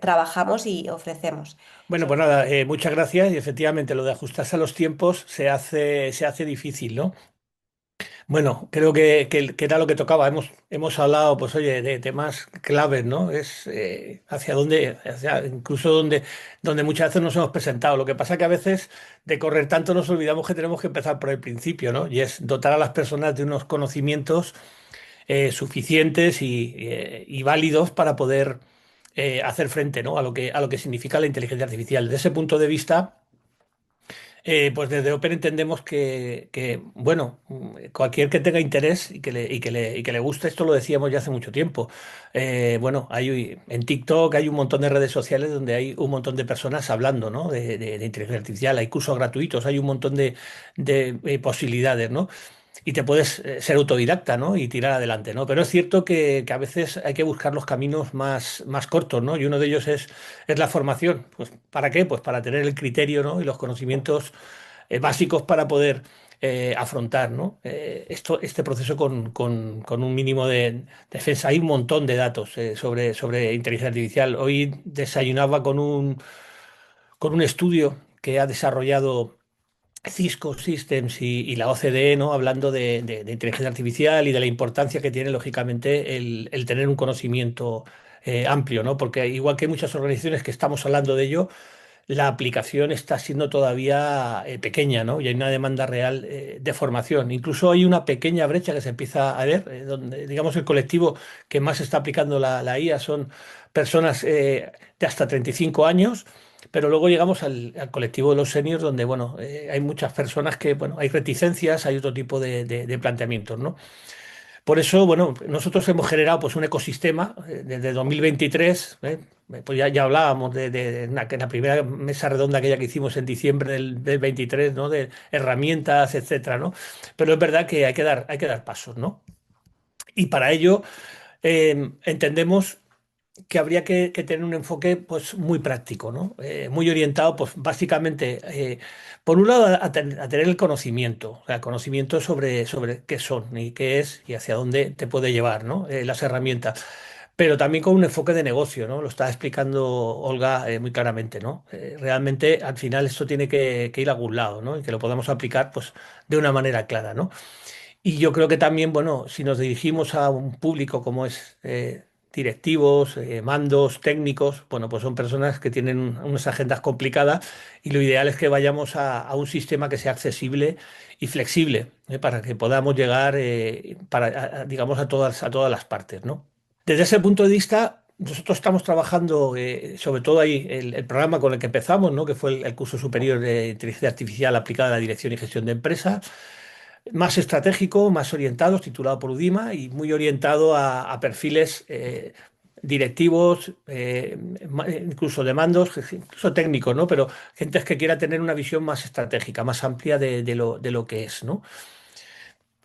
trabajamos y ofrecemos. Bueno, pues nada, muchas gracias y efectivamente lo de ajustarse a los tiempos se hace difícil, ¿no? Bueno, creo que era lo que tocaba. Hemos hablado, pues oye, de temas claves, ¿no? Es hacia dónde, incluso donde muchas veces nos hemos presentado. Lo que pasa que a veces de correr tanto nos olvidamos que tenemos que empezar por el principio, ¿no? Y es dotar a las personas de unos conocimientos suficientes y válidos para poder hacer frente, ¿no? a lo que significa la inteligencia artificial. Desde ese punto de vista. Pues desde Open entendemos bueno, cualquier que tenga interés y que le guste, esto lo decíamos ya hace mucho tiempo. Bueno, en TikTok hay un montón de redes sociales donde hay un montón de personas hablando, ¿no? de inteligencia artificial, hay cursos gratuitos, hay un montón de posibilidades, ¿no? Y te puedes ser autodidacta, ¿no? Y tirar adelante, ¿no? Pero es cierto que a veces hay que buscar los caminos más cortos, ¿no? Y uno de ellos es la formación. Pues, ¿para qué? Pues para tener el criterio, ¿no? Y los conocimientos básicos para poder afrontar, ¿no? Este proceso con un mínimo de defensa. Hay un montón de datos sobre inteligencia artificial. Hoy desayunaba con un estudio que ha desarrollado Cisco Systems y la OCDE, ¿no? Hablando de inteligencia artificial y de la importancia que tiene, lógicamente, el tener un conocimiento amplio, ¿no? Porque igual que hay muchas organizaciones que estamos hablando de ello, la aplicación está siendo todavía pequeña, ¿no? Y hay una demanda real de formación. Incluso hay una pequeña brecha que se empieza a ver, donde, digamos, el colectivo que más está aplicando la IA son personas de hasta 35 años. Pero luego llegamos al colectivo de los seniors, donde bueno, hay muchas personas que bueno, hay reticencias, hay otro tipo de planteamientos, ¿no? Por eso, bueno, nosotros hemos generado pues un ecosistema desde 2023, pues ya hablábamos en la primera mesa redonda aquella que hicimos en diciembre del 23, ¿no? De herramientas, etcétera, ¿no? Pero es verdad que hay que dar pasos, ¿no? Y para ello entendemos que habría que tener un enfoque pues muy práctico, ¿no? Muy orientado, pues básicamente, por un lado, a tener el conocimiento, o sea, conocimiento sobre qué son y qué es y hacia dónde te puede llevar, ¿no? Las herramientas. Pero también con un enfoque de negocio, ¿no? Lo está explicando Olga muy claramente, ¿no? Realmente, al final, esto tiene que ir a algún lado, ¿no? Y que lo podamos aplicar, pues, de una manera clara, ¿no? Y yo creo que también, bueno, si nos dirigimos a un público como es directivos, mandos, técnicos, bueno, pues son personas que tienen unas agendas complicadas y lo ideal es que vayamos a un sistema que sea accesible y flexible, para que podamos llegar, digamos, a todas las partes, ¿no? Desde ese punto de vista, nosotros estamos trabajando, sobre todo ahí, el programa con el que empezamos, ¿no? Que fue el curso superior de inteligencia artificial aplicada a la dirección y gestión de empresas, más estratégico, más orientados, titulado por Udima y muy orientado a perfiles directivos, incluso de mandos, incluso técnicos, ¿no? Pero gente que quiera tener una visión más estratégica, más amplia de lo que es, ¿no?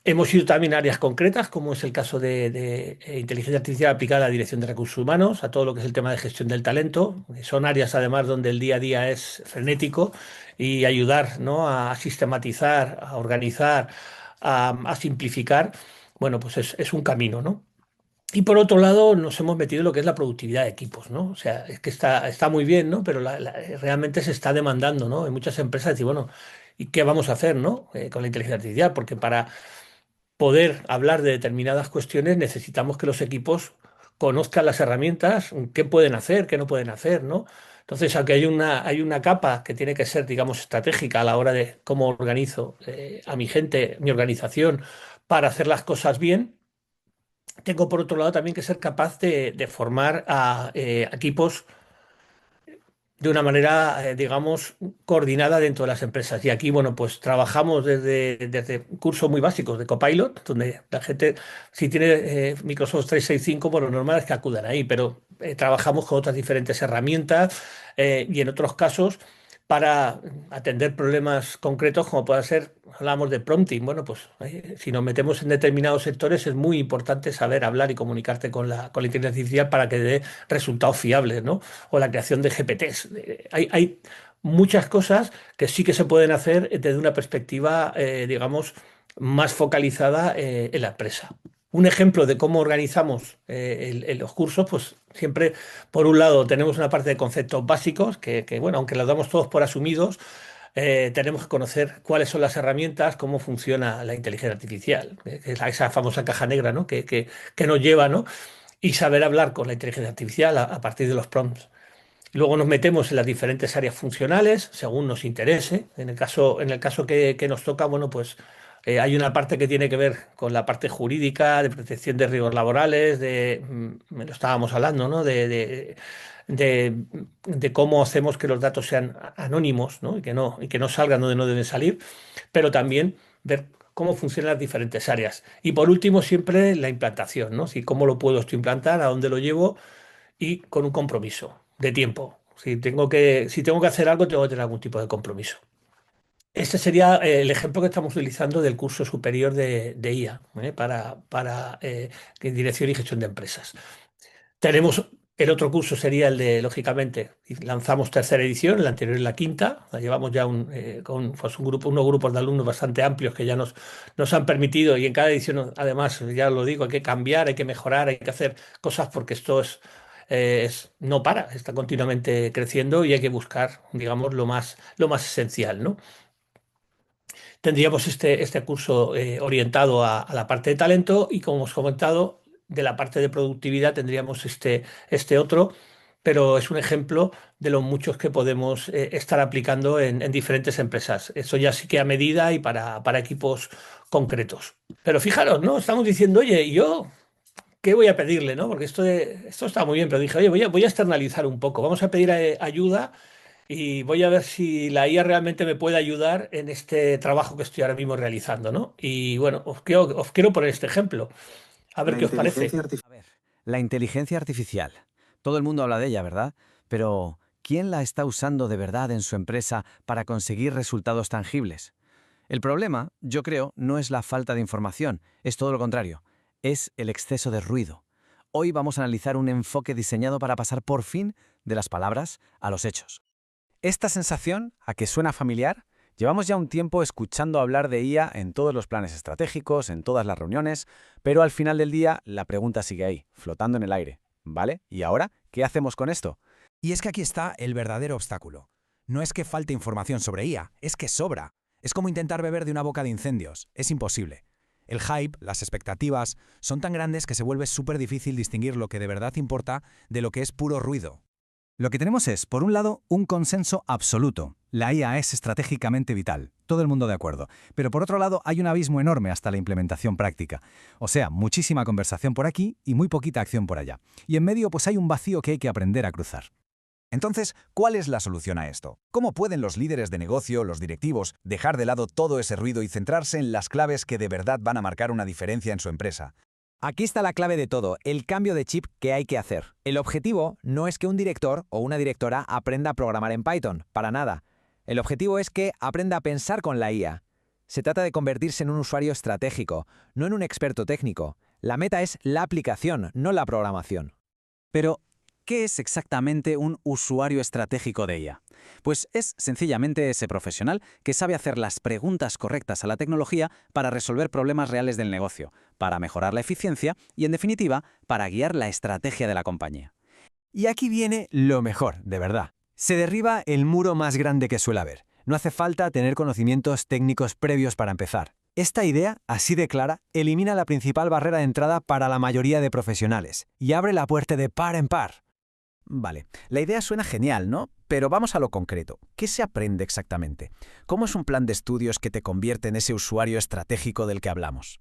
Hemos ido también a áreas concretas, como es el caso de inteligencia artificial aplicada a la dirección de recursos humanos, a todo lo que es el tema de gestión del talento. Son áreas además donde el día a día es frenético y ayudar, ¿no?, a sistematizar, a organizar, a simplificar, bueno, pues es un camino, ¿no? Y por otro lado, nos hemos metido en lo que es la productividad de equipos, ¿no? O sea, es que está muy bien, ¿no? Pero realmente se está demandando, ¿no? En muchas empresas decir, bueno, ¿y qué vamos a hacer, ¿no? Con la inteligencia artificial, porque para poder hablar de determinadas cuestiones necesitamos que los equipos conozcan las herramientas, qué pueden hacer, qué no pueden hacer, ¿no? Entonces, aunque hay una capa que tiene que ser, digamos, estratégica a la hora de cómo organizo a mi gente, mi organización, para hacer las cosas bien, tengo por otro lado también que ser capaz de formar a equipos de una manera, digamos, coordinada dentro de las empresas. Y aquí, bueno, pues trabajamos desde cursos muy básicos de Copilot, donde la gente, si tiene Microsoft 365, bueno, lo normal es que acudan ahí, pero trabajamos con otras diferentes herramientas y en otros casos para atender problemas concretos, como puede ser, hablamos de prompting. Bueno, pues si nos metemos en determinados sectores es muy importante saber hablar y comunicarte con la inteligencia artificial para que dé resultados fiables, ¿no? O la creación de GPTs. Hay muchas cosas que sí que se pueden hacer desde una perspectiva, digamos, más focalizada en la empresa. Un ejemplo de cómo organizamos los cursos, pues siempre, por un lado, tenemos una parte de conceptos básicos bueno, aunque los damos todos por asumidos, tenemos que conocer cuáles son las herramientas, cómo funciona la inteligencia artificial, que es esa famosa caja negra, ¿no?, que nos lleva, ¿no? Y saber hablar con la inteligencia artificial a partir de los prompts. Luego nos metemos en las diferentes áreas funcionales, según nos interese. En el caso que nos toca, bueno, pues hay una parte que tiene que ver con la parte jurídica, de protección de riesgos laborales, lo estábamos hablando, ¿no? De, de cómo hacemos que los datos sean anónimos, ¿no? Y que no salgan donde no deben salir, pero también ver cómo funcionan las diferentes áreas. Y por último, siempre la implantación, ¿no? Si cómo lo puedo esto implantar, a dónde lo llevo y con un compromiso de tiempo. Si tengo que hacer algo, tengo que tener algún tipo de compromiso. Este sería el ejemplo que estamos utilizando del curso superior de IA, para dirección y gestión de empresas. Tenemos el otro curso, sería el de, lógicamente, y lanzamos tercera edición, la anterior es la quinta, la llevamos ya con pues, unos grupos de alumnos bastante amplios que ya nos han permitido, y en cada edición, además, ya lo digo, hay que cambiar, hay que mejorar, hay que hacer cosas porque esto no para, está continuamente creciendo y hay que buscar, digamos, lo más esencial, ¿no? Tendríamos este curso orientado a la parte de talento y, como hemos comentado, de la parte de productividad tendríamos este otro, pero es un ejemplo de los muchos que podemos estar aplicando en diferentes empresas. Eso ya sí que a medida y para equipos concretos. Pero fijaros, ¿no? Estamos diciendo, oye, ¿y yo qué voy a pedirle, ¿no? Porque esto está muy bien, pero dije, oye, voy a externalizar un poco, vamos a pedir ayuda y voy a ver si la IA realmente me puede ayudar en este trabajo que estoy ahora mismo realizando, ¿no? Y bueno, os quiero poner este ejemplo, a ver La qué os parece. A ver, la inteligencia artificial. Todo el mundo habla de ella, ¿verdad? Pero, ¿quién la está usando de verdad en su empresa para conseguir resultados tangibles? El problema, yo creo, no es la falta de información, es todo lo contrario, es el exceso de ruido. Hoy vamos a analizar un enfoque diseñado para pasar por fin de las palabras a los hechos. Esta sensación, ¿a que suena familiar? Llevamos ya un tiempo escuchando hablar de IA en todos los planes estratégicos, en todas las reuniones, pero al final del día la pregunta sigue ahí, flotando en el aire. ¿Vale? ¿Y ahora qué hacemos con esto? Y es que aquí está el verdadero obstáculo. No es que falte información sobre IA, es que sobra. Es como intentar beber de una boca de incendios, es imposible. El hype, las expectativas, son tan grandes que se vuelve súper difícil distinguir lo que de verdad importa de lo que es puro ruido. Lo que tenemos es, por un lado, un consenso absoluto. La IA es estratégicamente vital, todo el mundo de acuerdo. Pero por otro lado, hay un abismo enorme hasta la implementación práctica. O sea, muchísima conversación por aquí y muy poquita acción por allá. Y en medio, pues hay un vacío que hay que aprender a cruzar. Entonces, ¿cuál es la solución a esto? ¿Cómo pueden los líderes de negocio, los directivos, dejar de lado todo ese ruido y centrarse en las claves que de verdad van a marcar una diferencia en su empresa? Aquí está la clave de todo, el cambio de chip que hay que hacer. El objetivo no es que un director o una directora aprenda a programar en Python, para nada. El objetivo es que aprenda a pensar con la IA. Se trata de convertirse en un usuario estratégico, no en un experto técnico. La meta es la aplicación, no la programación. Pero, ¿qué es exactamente un usuario estratégico de IA? Pues es sencillamente ese profesional que sabe hacer las preguntas correctas a la tecnología para resolver problemas reales del negocio, para mejorar la eficiencia y, en definitiva, para guiar la estrategia de la compañía. Y aquí viene lo mejor, de verdad. Se derriba el muro más grande que suele haber. No hace falta tener conocimientos técnicos previos para empezar. Esta idea, así de clara, elimina la principal barrera de entrada para la mayoría de profesionales y abre la puerta de par en par. Vale, la idea suena genial, ¿no? Pero vamos a lo concreto. ¿Qué se aprende exactamente? ¿Cómo es un plan de estudios que te convierte en ese usuario estratégico del que hablamos?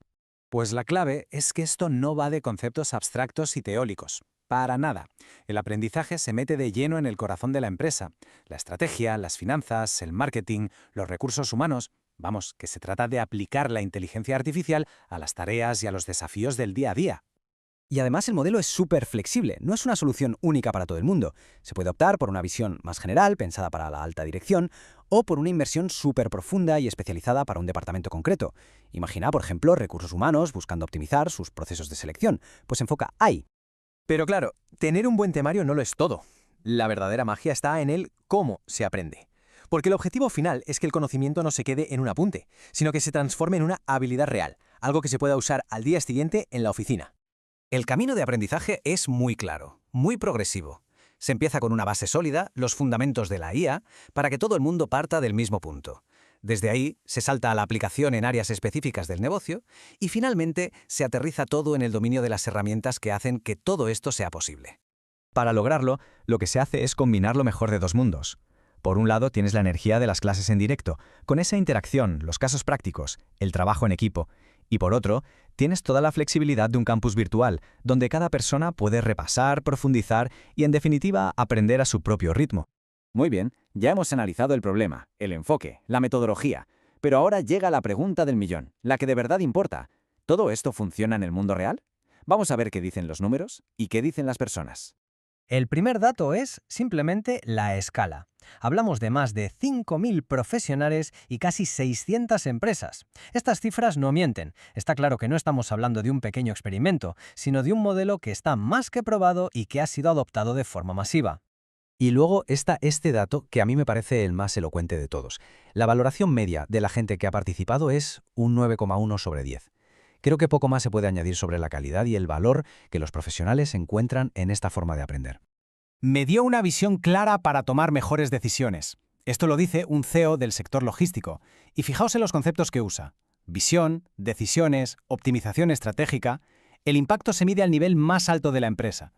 Pues la clave es que esto no va de conceptos abstractos y teóricos. Para nada. El aprendizaje se mete de lleno en el corazón de la empresa. La estrategia, las finanzas, el marketing, los recursos humanos. Vamos, que se trata de aplicar la inteligencia artificial a las tareas y a los desafíos del día a día. Y además el modelo es súper flexible, no es una solución única para todo el mundo. Se puede optar por una visión más general, pensada para la alta dirección, o por una inversión súper profunda y especializada para un departamento concreto. Imagina, por ejemplo, recursos humanos buscando optimizar sus procesos de selección. Pues enfoca ahí. Pero claro, tener un buen temario no lo es todo. La verdadera magia está en el cómo se aprende. Porque el objetivo final es que el conocimiento no se quede en un apunte, sino que se transforme en una habilidad real, algo que se pueda usar al día siguiente en la oficina. El camino de aprendizaje es muy claro, muy progresivo. Se empieza con una base sólida, los fundamentos de la IA, para que todo el mundo parta del mismo punto. Desde ahí se salta a la aplicación en áreas específicas del negocio y finalmente se aterriza todo en el dominio de las herramientas que hacen que todo esto sea posible. Para lograrlo, lo que se hace es combinar lo mejor de dos mundos. Por un lado tienes la energía de las clases en directo, con esa interacción, los casos prácticos, el trabajo en equipo. Y por otro, tienes toda la flexibilidad de un campus virtual, donde cada persona puede repasar, profundizar y, en definitiva, aprender a su propio ritmo. Muy bien, ya hemos analizado el problema, el enfoque, la metodología, pero ahora llega la pregunta del millón, la que de verdad importa. ¿Todo esto funciona en el mundo real? Vamos a ver qué dicen los números y qué dicen las personas. El primer dato es simplemente la escala. Hablamos de más de 5.000 profesionales y casi 600 empresas. Estas cifras no mienten. Está claro que no estamos hablando de un pequeño experimento, sino de un modelo que está más que probado y que ha sido adoptado de forma masiva. Y luego está este dato que a mí me parece el más elocuente de todos. La valoración media de la gente que ha participado es un 9,1 sobre 10. Creo que poco más se puede añadir sobre la calidad y el valor que los profesionales encuentran en esta forma de aprender. Me dio una visión clara para tomar mejores decisiones. Esto lo dice un CEO del sector logístico. Y fijaos en los conceptos que usa. Visión, decisiones, optimización estratégica. El impacto se mide al nivel más alto de la empresa.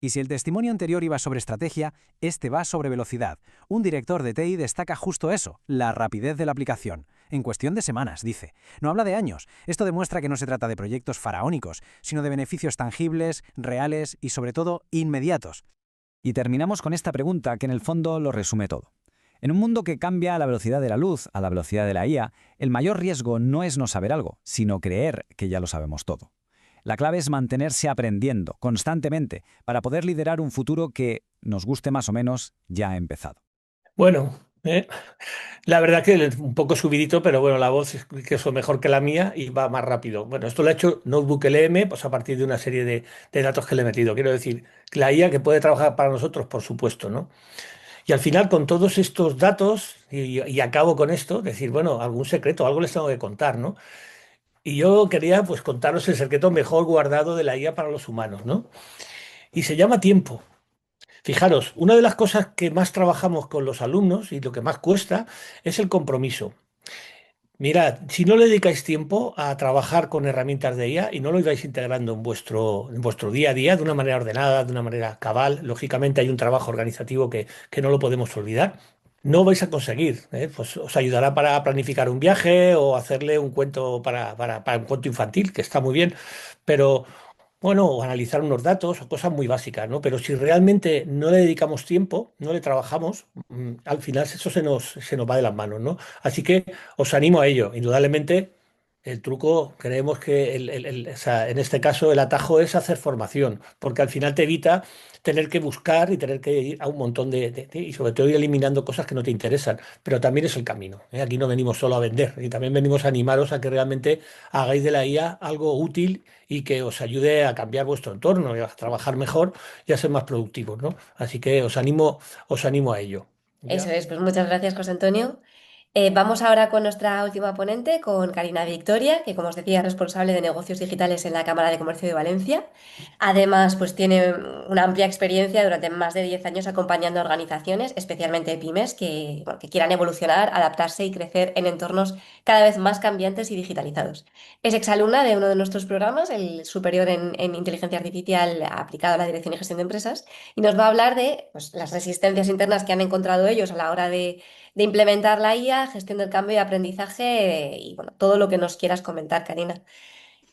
Y si el testimonio anterior iba sobre estrategia, este va sobre velocidad. Un director de TI destaca justo eso, la rapidez de la aplicación. En cuestión de semanas, dice. No habla de años. Esto demuestra que no se trata de proyectos faraónicos, sino de beneficios tangibles, reales y sobre todo inmediatos. Y terminamos con esta pregunta que en el fondo lo resume todo. En un mundo que cambia a la velocidad de la luz, a la velocidad de la IA, el mayor riesgo no es no saber algo, sino creer que ya lo sabemos todo. La clave es mantenerse aprendiendo constantemente para poder liderar un futuro que, nos guste más o menos, ya ha empezado. Bueno, la verdad que un poco subidito, pero bueno, la voz es que es mejor que la mía y va más rápido. Bueno, esto lo ha hecho Notebook LM, pues a partir de una serie de datos que le he metido. Quiero decir, la IA que puede trabajar para nosotros, por supuesto, ¿no? Y al final, con todos estos datos, y acabo con esto, decir, bueno, algún secreto, algo les tengo que contar, ¿no? Y yo quería pues contaros el secreto mejor guardado de la IA para los humanos, ¿no? Y se llama tiempo. Fijaros, una de las cosas que más trabajamos con los alumnos y lo que más cuesta es el compromiso. Mirad, si no le dedicáis tiempo a trabajar con herramientas de IA y no lo ibais integrando en vuestro día a día de una manera ordenada, de una manera cabal, lógicamente hay un trabajo organizativo que no lo podemos olvidar, no vais a conseguir, ¿eh? Pues os ayudará para planificar un viaje o hacerle un cuento para un cuento infantil, que está muy bien, pero bueno, o analizar unos datos o cosas muy básicas, ¿no? Pero si realmente no le dedicamos tiempo, no le trabajamos, al final eso se nos va de las manos, ¿no? Así que os animo a ello. Indudablemente El truco, creemos que o sea, en este caso el atajo es hacer formación, porque al final te evita tener que buscar y tener que ir a un montón y sobre todo ir eliminando cosas que no te interesan, pero también es el camino, ¿eh? Aquí no venimos solo a vender y también venimos a animaros a que realmente hagáis de la IA algo útil y que os ayude a cambiar vuestro entorno y a trabajar mejor y a ser más productivos, ¿no? Así que os animo a ello. Eso ¿Ya? es, pues muchas gracias, José Antonio. Vamos ahora con nuestra última ponente, con Karina Victoria, que como os decía es responsable de negocios digitales en la Cámara de Comercio de Valencia. Además, pues tiene una amplia experiencia durante más de 10 años acompañando a organizaciones, especialmente pymes, que, bueno, que quieran evolucionar, adaptarse y crecer en entornos cada vez más cambiantes y digitalizados. Es exalumna de uno de nuestros programas, el superior en inteligencia artificial aplicado a la dirección y gestión de empresas, y nos va a hablar de pues, las resistencias internas que han encontrado ellos a la hora de implementar la IA, gestión del cambio y aprendizaje y bueno, todo lo que nos quieras comentar, Karina.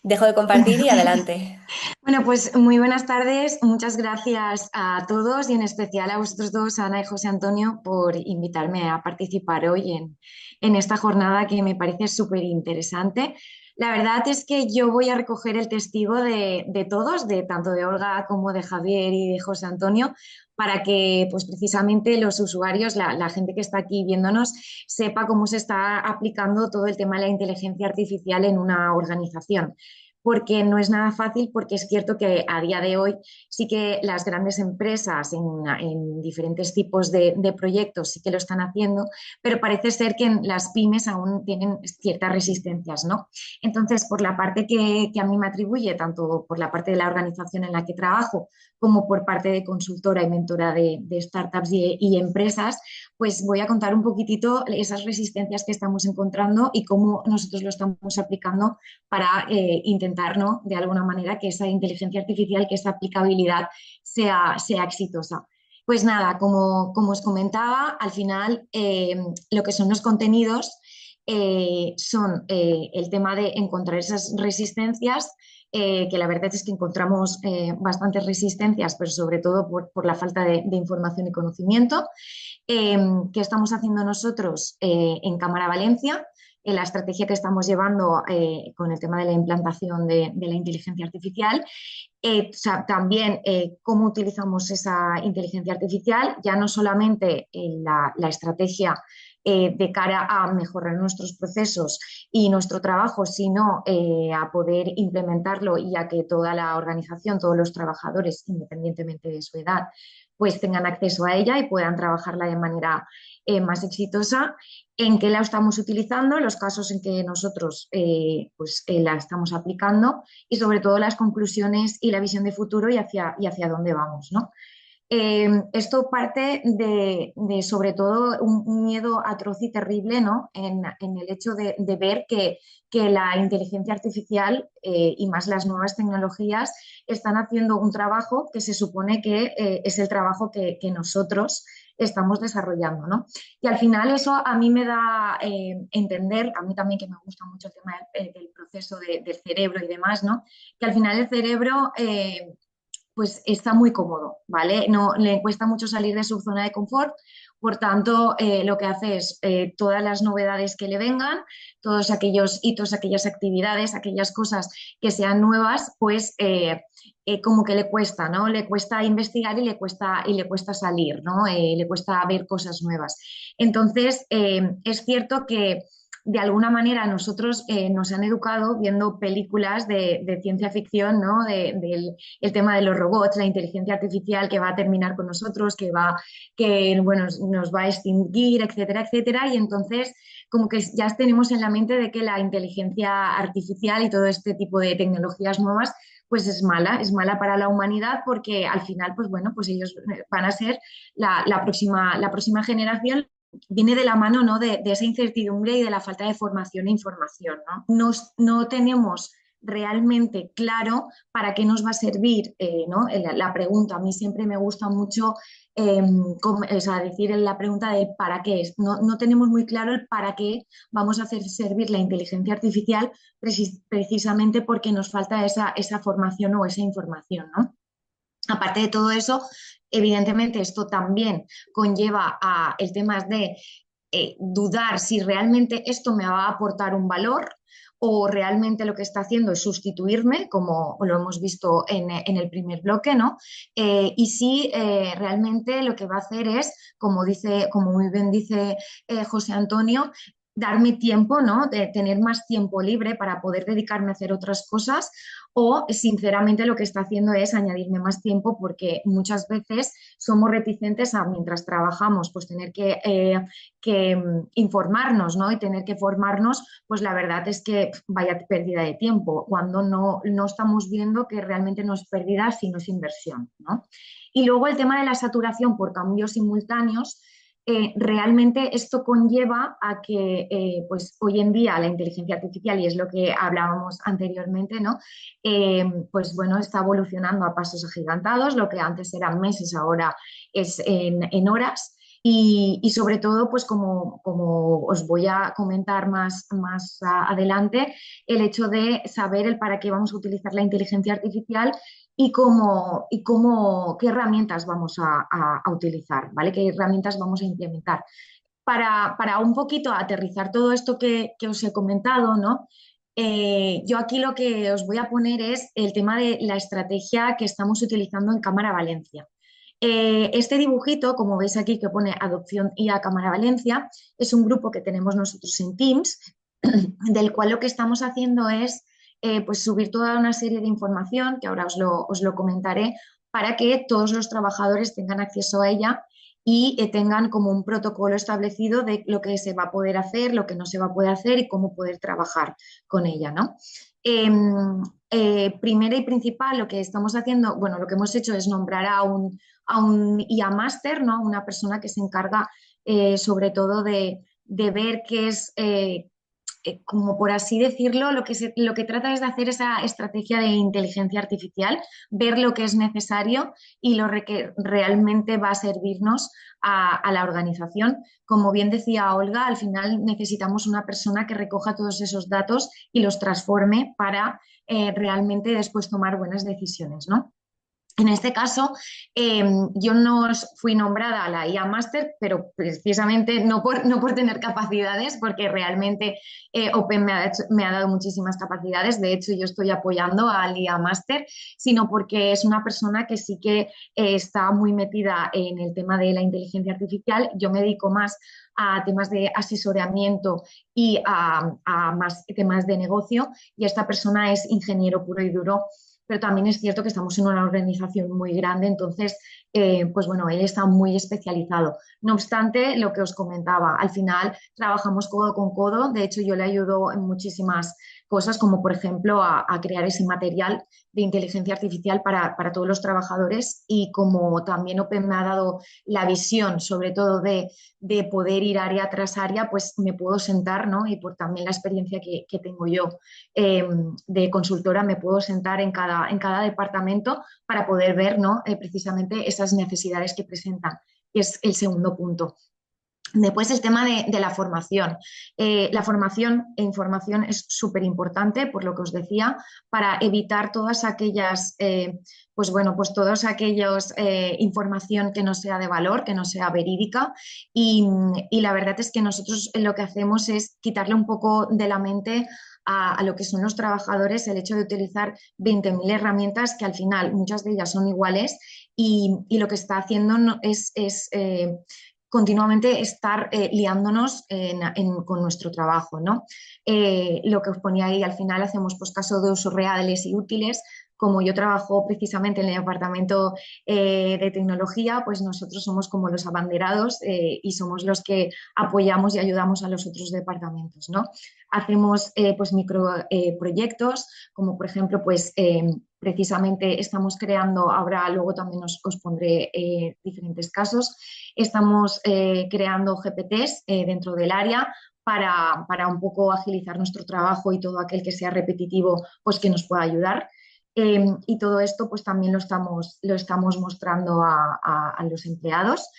Dejo de compartir y adelante. Bueno, pues muy buenas tardes. Muchas gracias a todos y en especial a vosotros dos, Ana y José Antonio, por invitarme a participar hoy en esta jornada que me parece súper interesante. La verdad es que yo voy a recoger el testigo de todos, de tanto de Olga como de Javier y de José Antonio, para que pues precisamente los usuarios, la gente que está aquí viéndonos, sepa cómo se está aplicando todo el tema de la inteligencia artificial en una organización, porque no es nada fácil, porque es cierto que a día de hoy sí que las grandes empresas en diferentes tipos de proyectos sí que lo están haciendo, pero parece ser que las pymes aún tienen ciertas resistencias, ¿no? Entonces, por la parte que a mí me atribuye, tanto por la parte de la organización en la que trabajo, como por parte de consultora y mentora de startups y empresas, pues voy a contar un poquitito esas resistencias que estamos encontrando y cómo nosotros lo estamos aplicando para intentar, ¿no?, de alguna manera que esa inteligencia artificial, que esa aplicabilidad sea exitosa. Pues nada, como os comentaba, al final lo que son los contenidos son el tema de encontrar esas resistencias, que la verdad es que encontramos bastantes resistencias, pero sobre todo por la falta de información y conocimiento. ¿Qué estamos haciendo nosotros en Cámara Valencia? La estrategia que estamos llevando con el tema de la implantación de la inteligencia artificial, o sea, también cómo utilizamos esa inteligencia artificial, ya no solamente la estrategia de cara a mejorar nuestros procesos y nuestro trabajo, sino a poder implementarlo y a que toda la organización, todos los trabajadores, independientemente de su edad, pues tengan acceso a ella y puedan trabajarla de manera más exitosa. En qué la estamos utilizando, los casos en que nosotros la estamos aplicando y sobre todo las conclusiones y la visión de futuro y hacia dónde vamos, ¿no? Esto parte de sobre todo un miedo atroz y terrible, ¿no?, en el hecho de ver que la inteligencia artificial y más las nuevas tecnologías están haciendo un trabajo que se supone que es el trabajo que nosotros estamos desarrollando, ¿no? Y al final eso a mí me da entender, a mí también que me gusta mucho el tema del proceso del cerebro y demás, ¿no?, que al final el cerebro pues está muy cómodo, ¿vale? No le cuesta mucho salir de su zona de confort, por tanto, lo que hace es todas las novedades que le vengan, todos aquellos hitos, aquellas actividades, aquellas cosas que sean nuevas, pues como que le cuesta, ¿no? Le cuesta investigar y le cuesta salir, ¿no? Le cuesta ver cosas nuevas. Entonces, es cierto que de alguna manera nosotros nos han educado viendo películas de ciencia ficción, ¿no?, del tema de los robots, la inteligencia artificial que va a terminar con nosotros, que bueno, nos va a extinguir, etcétera, etcétera. Y entonces como que ya tenemos en la mente de que la inteligencia artificial y todo este tipo de tecnologías nuevas pues es mala para la humanidad, porque al final, pues bueno, pues ellos van a ser la próxima generación. Viene de la mano, ¿no?, de esa incertidumbre y de la falta de formación e información, ¿no? No tenemos realmente claro para qué nos va a servir, ¿no? La pregunta, a mí siempre me gusta mucho decir la pregunta de ¿para qué es? No tenemos muy claro el para qué vamos a hacer servir la inteligencia artificial, precisamente porque nos falta esa formación o esa información, ¿no? Aparte de todo eso, evidentemente esto también conlleva a el tema de dudar si realmente esto me va a aportar un valor o realmente lo que está haciendo es sustituirme, como lo hemos visto en el primer bloque, ¿no? Y si realmente lo que va a hacer es, como muy bien dice José Antonio, darme tiempo, ¿no? De tener más tiempo libre para poder dedicarme a hacer otras cosas, o sinceramente lo que está haciendo es añadirme más tiempo, porque muchas veces somos reticentes a, mientras trabajamos, pues tener que informarnos, ¿no? Y tener que formarnos, pues la verdad es que vaya pérdida de tiempo, cuando no estamos viendo que realmente no es pérdida, sino es inversión, ¿no? Y luego el tema de la saturación por cambios simultáneos. Realmente esto conlleva a que pues hoy en día la inteligencia artificial, y es lo que hablábamos anteriormente, ¿no? Pues bueno, está evolucionando a pasos agigantados, lo que antes eran meses ahora es en horas. Y sobre todo, pues como os voy a comentar más adelante, el hecho de saber el para qué vamos a utilizar la inteligencia artificial qué herramientas vamos a utilizar, ¿vale? Qué herramientas vamos a implementar. Para un poquito aterrizar todo esto que os he comentado, ¿no? Yo aquí lo que os voy a poner es el tema de la estrategia que estamos utilizando en Cámara Valencia. Este dibujito, como veis aquí que pone Adopción IA Cámara Valencia, es un grupo que tenemos nosotros en Teams, del cual lo que estamos haciendo es pues subir toda una serie de información, que ahora os lo comentaré, para que todos los trabajadores tengan acceso a ella y tengan como un protocolo establecido de lo que se va a poder hacer, lo que no se va a poder hacer y cómo poder trabajar con ella, ¿no? Primero y principal, lo que estamos haciendo, bueno, lo que hemos hecho es nombrar a un IA Master, ¿no? Una persona que se encarga sobre todo de ver qué es, como por así decirlo, lo que trata es de hacer esa estrategia de inteligencia artificial, ver lo que es necesario y lo que realmente va a servirnos a la organización. Como bien decía Olga, al final necesitamos una persona que recoja todos esos datos y los transforme para realmente después tomar buenas decisiones, ¿no? En este caso, yo no fui nombrada a la IA Master, pero precisamente no por tener capacidades, porque realmente Open me ha dado muchísimas capacidades. De hecho, yo estoy apoyando al IA Master, sino porque es una persona que sí que está muy metida en el tema de la inteligencia artificial. Yo me dedico más a temas de asesoramiento y a más temas de negocio, y esta persona es ingeniero puro y duro, pero también es cierto que estamos en una organización muy grande, entonces, pues bueno, él está muy especializado. No obstante, lo que os comentaba, al final trabajamos codo con codo. De hecho, yo le ayudo en muchísimas cosas, como por ejemplo a crear ese material de inteligencia artificial para todos los trabajadores, y como también Open me ha dado la visión, sobre todo de poder ir área tras área, pues me puedo sentar, ¿no? Y por también la experiencia que tengo yo de consultora, me puedo sentar en cada departamento para poder ver, ¿no? Precisamente esas necesidades que presentan, que es el segundo punto. Después el tema de la formación. La formación e información es súper importante, por lo que os decía, para evitar todas aquellas, pues bueno, pues todos aquellos información que no sea de valor, que no sea verídica, y la verdad es que nosotros lo que hacemos es quitarle un poco de la mente a lo que son los trabajadores el hecho de utilizar 20.000 herramientas que al final muchas de ellas son iguales, y lo que está haciendo es continuamente estar liándonos con nuestro trabajo, ¿no? Lo que os ponía ahí, al final hacemos pues casos de usos reales y útiles. Como yo trabajo precisamente en el departamento de tecnología, pues nosotros somos como los abanderados y somos los que apoyamos y ayudamos a los otros departamentos, ¿no? Hacemos pues microproyectos, como por ejemplo, pues precisamente estamos creando, ahora luego también os pondré diferentes casos, estamos creando GPTs dentro del área para un poco agilizar nuestro trabajo, y todo aquel que sea repetitivo, pues que nos pueda ayudar. Y todo esto pues también lo estamos mostrando a los empleados.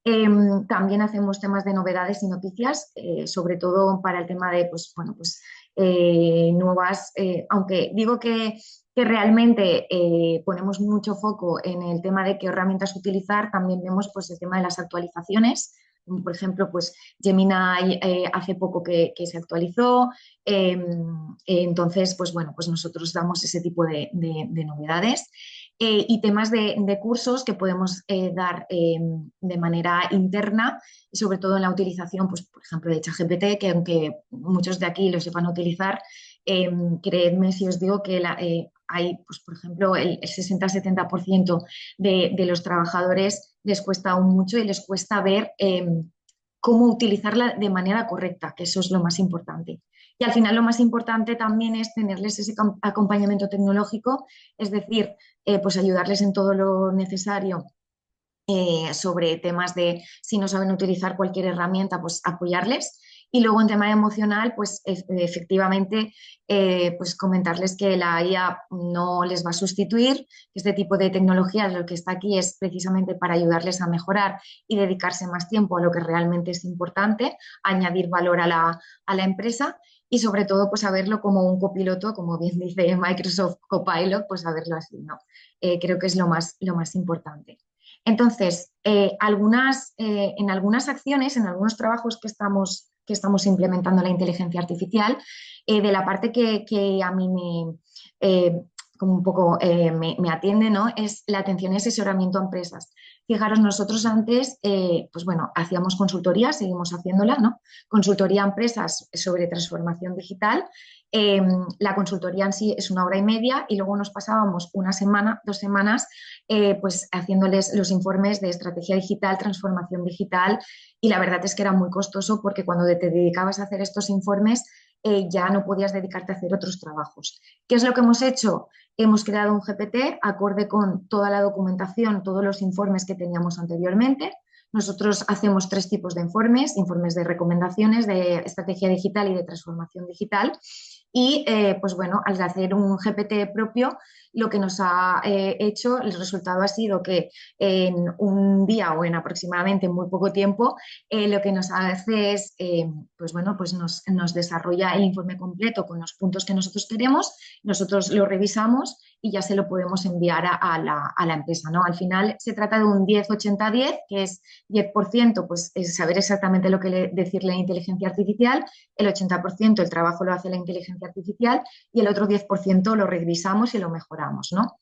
También hacemos temas de novedades y noticias, sobre todo para el tema de pues, bueno, pues, nuevas, aunque digo que realmente ponemos mucho foco en el tema de qué herramientas utilizar, también vemos pues, el tema de las actualizaciones Por ejemplo, pues Gemini hace poco que se actualizó, entonces, pues bueno, pues nosotros damos ese tipo de novedades. Y temas de cursos que podemos dar de manera interna y sobre todo en la utilización, pues, por ejemplo, de ChatGPT, que aunque muchos de aquí lo sepan utilizar, creedme si os digo que hay, pues, por ejemplo, el 60-70% de los trabajadores les cuesta aún mucho y les cuesta ver cómo utilizarla de manera correcta, que eso es lo más importante. Y al final lo más importante también es tenerles ese acompañamiento tecnológico, es decir, pues ayudarles en todo lo necesario sobre temas de si no saben utilizar cualquier herramienta, pues apoyarles. Y luego en tema emocional, pues efectivamente, pues comentarles que la IA no les va a sustituir, que este tipo de tecnologías lo que está aquí es precisamente para ayudarles a mejorar y dedicarse más tiempo a lo que realmente es importante, añadir valor a la empresa y sobre todo pues a verlo como un copiloto, como bien dice Microsoft Copilot, pues a verlo así, ¿no? Creo que es lo más importante. Entonces, en algunas acciones, en algunos trabajos que estamos implementando la inteligencia artificial, de la parte que a mí como un poco me atiende, ¿no? Es la atención y asesoramiento a empresas. Fijaros, nosotros antes, pues bueno, hacíamos consultoría, seguimos haciéndola, ¿no? Consultoría a empresas sobre transformación digital. La consultoría en sí es 1 hora y media y luego nos pasábamos 1 semana, 2 semanas, pues haciéndoles los informes de estrategia digital, transformación digital y la verdad es que era muy costoso porque cuando te dedicabas a hacer estos informes ya no podías dedicarte a hacer otros trabajos. ¿Qué es lo que hemos hecho? Hemos creado un GPT acorde con toda la documentación, todos los informes que teníamos anteriormente. Nosotros hacemos 3 tipos de informes de recomendaciones, de estrategia digital y de transformación digital. Y pues bueno, al hacer un GPT propio, lo que nos ha hecho, el resultado ha sido que en un día o en aproximadamente muy poco tiempo, lo que nos hace es, pues bueno, pues nos desarrolla el informe completo con los puntos que nosotros queremos, nosotros lo revisamos y ya se lo podemos enviar a la empresa, ¿no? Al final se trata de un 10-80-10, que es 10% pues es saber exactamente lo que decirle la inteligencia artificial, el 80% el trabajo lo hace la inteligencia artificial y el otro 10% lo revisamos y lo mejoramos, ¿no?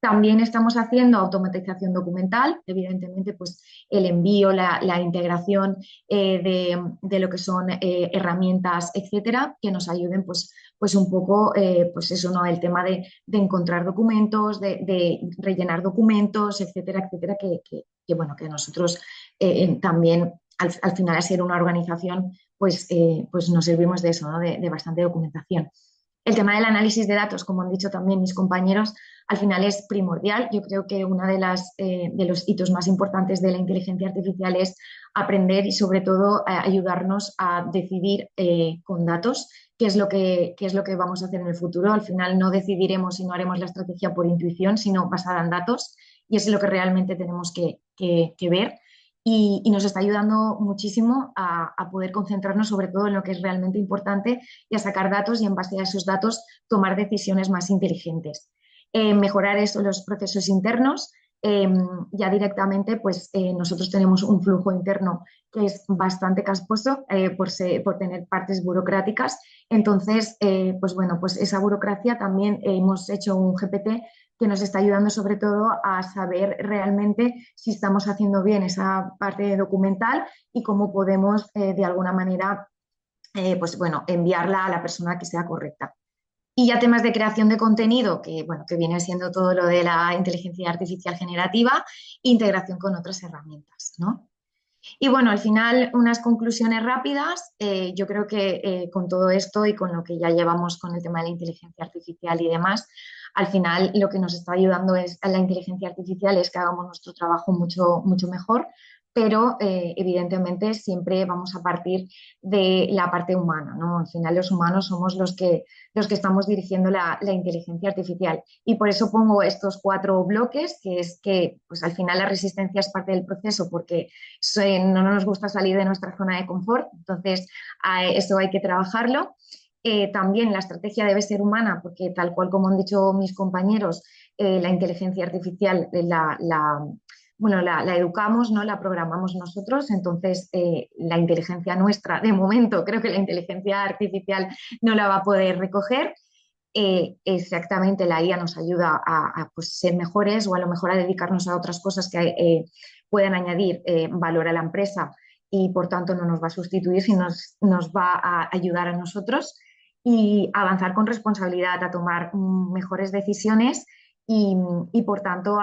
También estamos haciendo automatización documental, evidentemente pues el envío, la integración de lo que son herramientas, etcétera, que nos ayuden pues un poco, pues eso, ¿no? El tema de encontrar documentos, de rellenar documentos, etcétera, etcétera, que bueno, que nosotros también al final a ser una organización pues nos servimos de eso, ¿no? De bastante documentación. El tema del análisis de datos, como han dicho también mis compañeros, al final es primordial. Yo creo que uno de los hitos más importantes de la inteligencia artificial es aprender y sobre todo ayudarnos a decidir con datos qué es lo que vamos a hacer en el futuro. Al final no decidiremos y no haremos la estrategia por intuición, sino basada en datos y eso es lo que realmente tenemos que ver. Y nos está ayudando muchísimo a poder concentrarnos sobre todo en lo que es realmente importante y a sacar datos y en base a esos datos tomar decisiones más inteligentes. Mejorar eso, los procesos internos. Ya directamente pues nosotros tenemos un flujo interno que es bastante casposo por tener partes burocráticas. Entonces, pues bueno, pues esa burocracia también hemos hecho un GPT que nos está ayudando sobre todo a saber realmente si estamos haciendo bien esa parte documental y cómo podemos de alguna manera pues bueno, enviarla a la persona que sea correcta. Y ya temas de creación de contenido, que, bueno, que viene siendo todo lo de la inteligencia artificial generativa, integración con otras herramientas, ¿no? Y bueno, al final, unas conclusiones rápidas. Yo creo que con todo esto y con lo que ya llevamos con el tema de la inteligencia artificial y demás, al final lo que nos está ayudando a la inteligencia artificial es que hagamos nuestro trabajo mucho, mucho mejor, pero evidentemente siempre vamos a partir de la parte humana, ¿no? Al final los humanos somos los que estamos dirigiendo la inteligencia artificial y por eso pongo estos 4 bloques, que es que pues al final la resistencia es parte del proceso porque no nos gusta salir de nuestra zona de confort, entonces eso hay que trabajarlo. También la estrategia debe ser humana porque tal cual como han dicho mis compañeros, la inteligencia artificial bueno, la educamos, ¿no? La programamos nosotros, entonces la inteligencia nuestra, de momento, creo que la inteligencia artificial no la va a poder recoger. Exactamente, la IA nos ayuda pues, ser mejores o a lo mejor a dedicarnos a otras cosas que puedan añadir valor a la empresa y por tanto no nos va a sustituir, sino nos va a ayudar a nosotros y avanzar con responsabilidad a tomar mejores decisiones y por tanto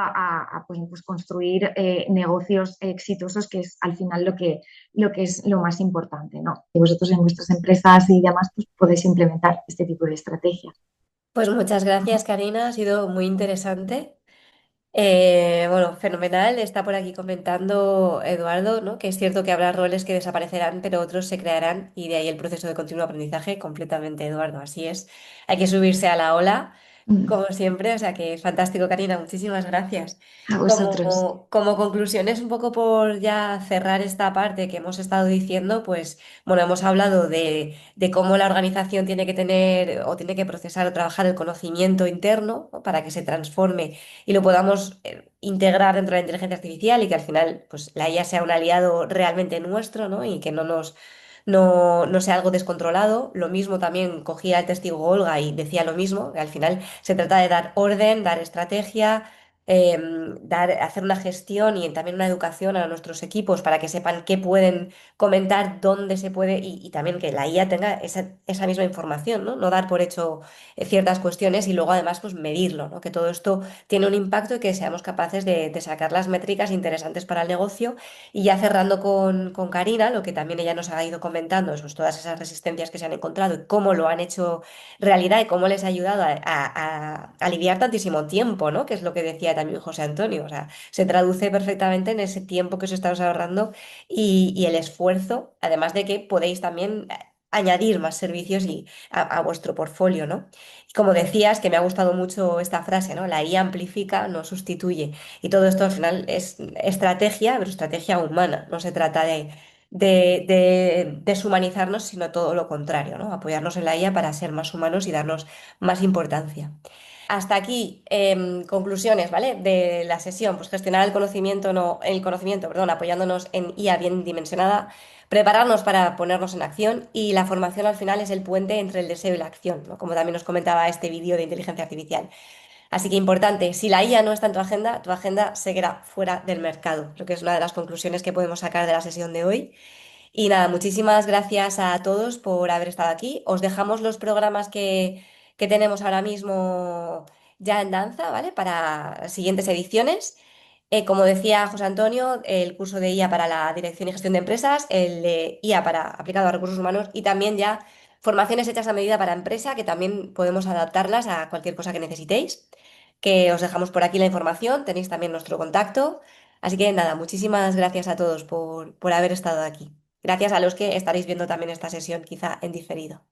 pues construir negocios exitosos, que es al final lo que es lo más importante, ¿no? Y vosotros en vuestras empresas y demás pues, podéis implementar este tipo de estrategias. Pues muchas gracias, Karina, ha sido muy interesante. Bueno, fenomenal. Está por aquí comentando Eduardo, ¿no? Que es cierto que habrá roles que desaparecerán, pero otros se crearán y de ahí el proceso de continuo aprendizaje completamente, Eduardo. Así es. Hay que subirse a la ola, como siempre. O sea que fantástico, Karina. Muchísimas gracias. A vosotros. Como conclusiones, un poco por ya cerrar esta parte que hemos estado diciendo, pues bueno, hemos hablado de cómo la organización tiene que tener o tiene que procesar o trabajar el conocimiento interno, ¿no? Para que se transforme y lo podamos integrar dentro de la inteligencia artificial y que al final pues, la IA sea un aliado realmente nuestro, ¿no? Y que no sea algo descontrolado. Lo mismo también cogía el testigo Olga y decía lo mismo, que al final se trata de dar orden, dar estrategia. Hacer una gestión y también una educación a nuestros equipos para que sepan qué pueden comentar, dónde se puede y también que la IA tenga esa misma información, ¿no? No dar por hecho ciertas cuestiones y luego además pues medirlo, ¿no? Que todo esto tiene un impacto y que seamos capaces de sacar las métricas interesantes para el negocio. Y ya cerrando con Karina, lo que también ella nos ha ido comentando, es pues, todas esas resistencias que se han encontrado y cómo lo han hecho realidad y cómo les ha ayudado a aliviar tantísimo tiempo, ¿no? Que es lo que decía también José Antonio. O sea, se traduce perfectamente en ese tiempo que os estamos ahorrando y el esfuerzo, además de que podéis también añadir más servicios a vuestro portfolio, ¿no? Y como decías, que me ha gustado mucho esta frase, ¿no? La IA amplifica, no sustituye. Y todo esto al final es estrategia, pero estrategia humana. No se trata de deshumanizarnos, sino todo lo contrario, ¿no? Apoyarnos en la IA para ser más humanos y darnos más importancia. Hasta aquí, conclusiones, ¿vale? De la sesión, pues gestionar el conocimiento, no, el conocimiento, perdón, apoyándonos en IA bien dimensionada, prepararnos para ponernos en acción y la formación al final es el puente entre el deseo y la acción, ¿no? Como también nos comentaba este vídeo de inteligencia artificial. Así que importante, si la IA no está en tu agenda se queda fuera del mercado, lo que es una de las conclusiones que podemos sacar de la sesión de hoy. Y nada, muchísimas gracias a todos por haber estado aquí. Os dejamos los programas que tenemos ahora mismo ya en danza, ¿vale? Para siguientes ediciones. Como decía José Antonio, el curso de IA para la dirección y gestión de empresas, el de IA para aplicado a recursos humanos y también ya formaciones hechas a medida para empresa, que también podemos adaptarlas a cualquier cosa que necesitéis. Que os dejamos por aquí la información, tenéis también nuestro contacto. Así que nada, muchísimas gracias a todos por haber estado aquí. Gracias a los que estaréis viendo también esta sesión quizá en diferido.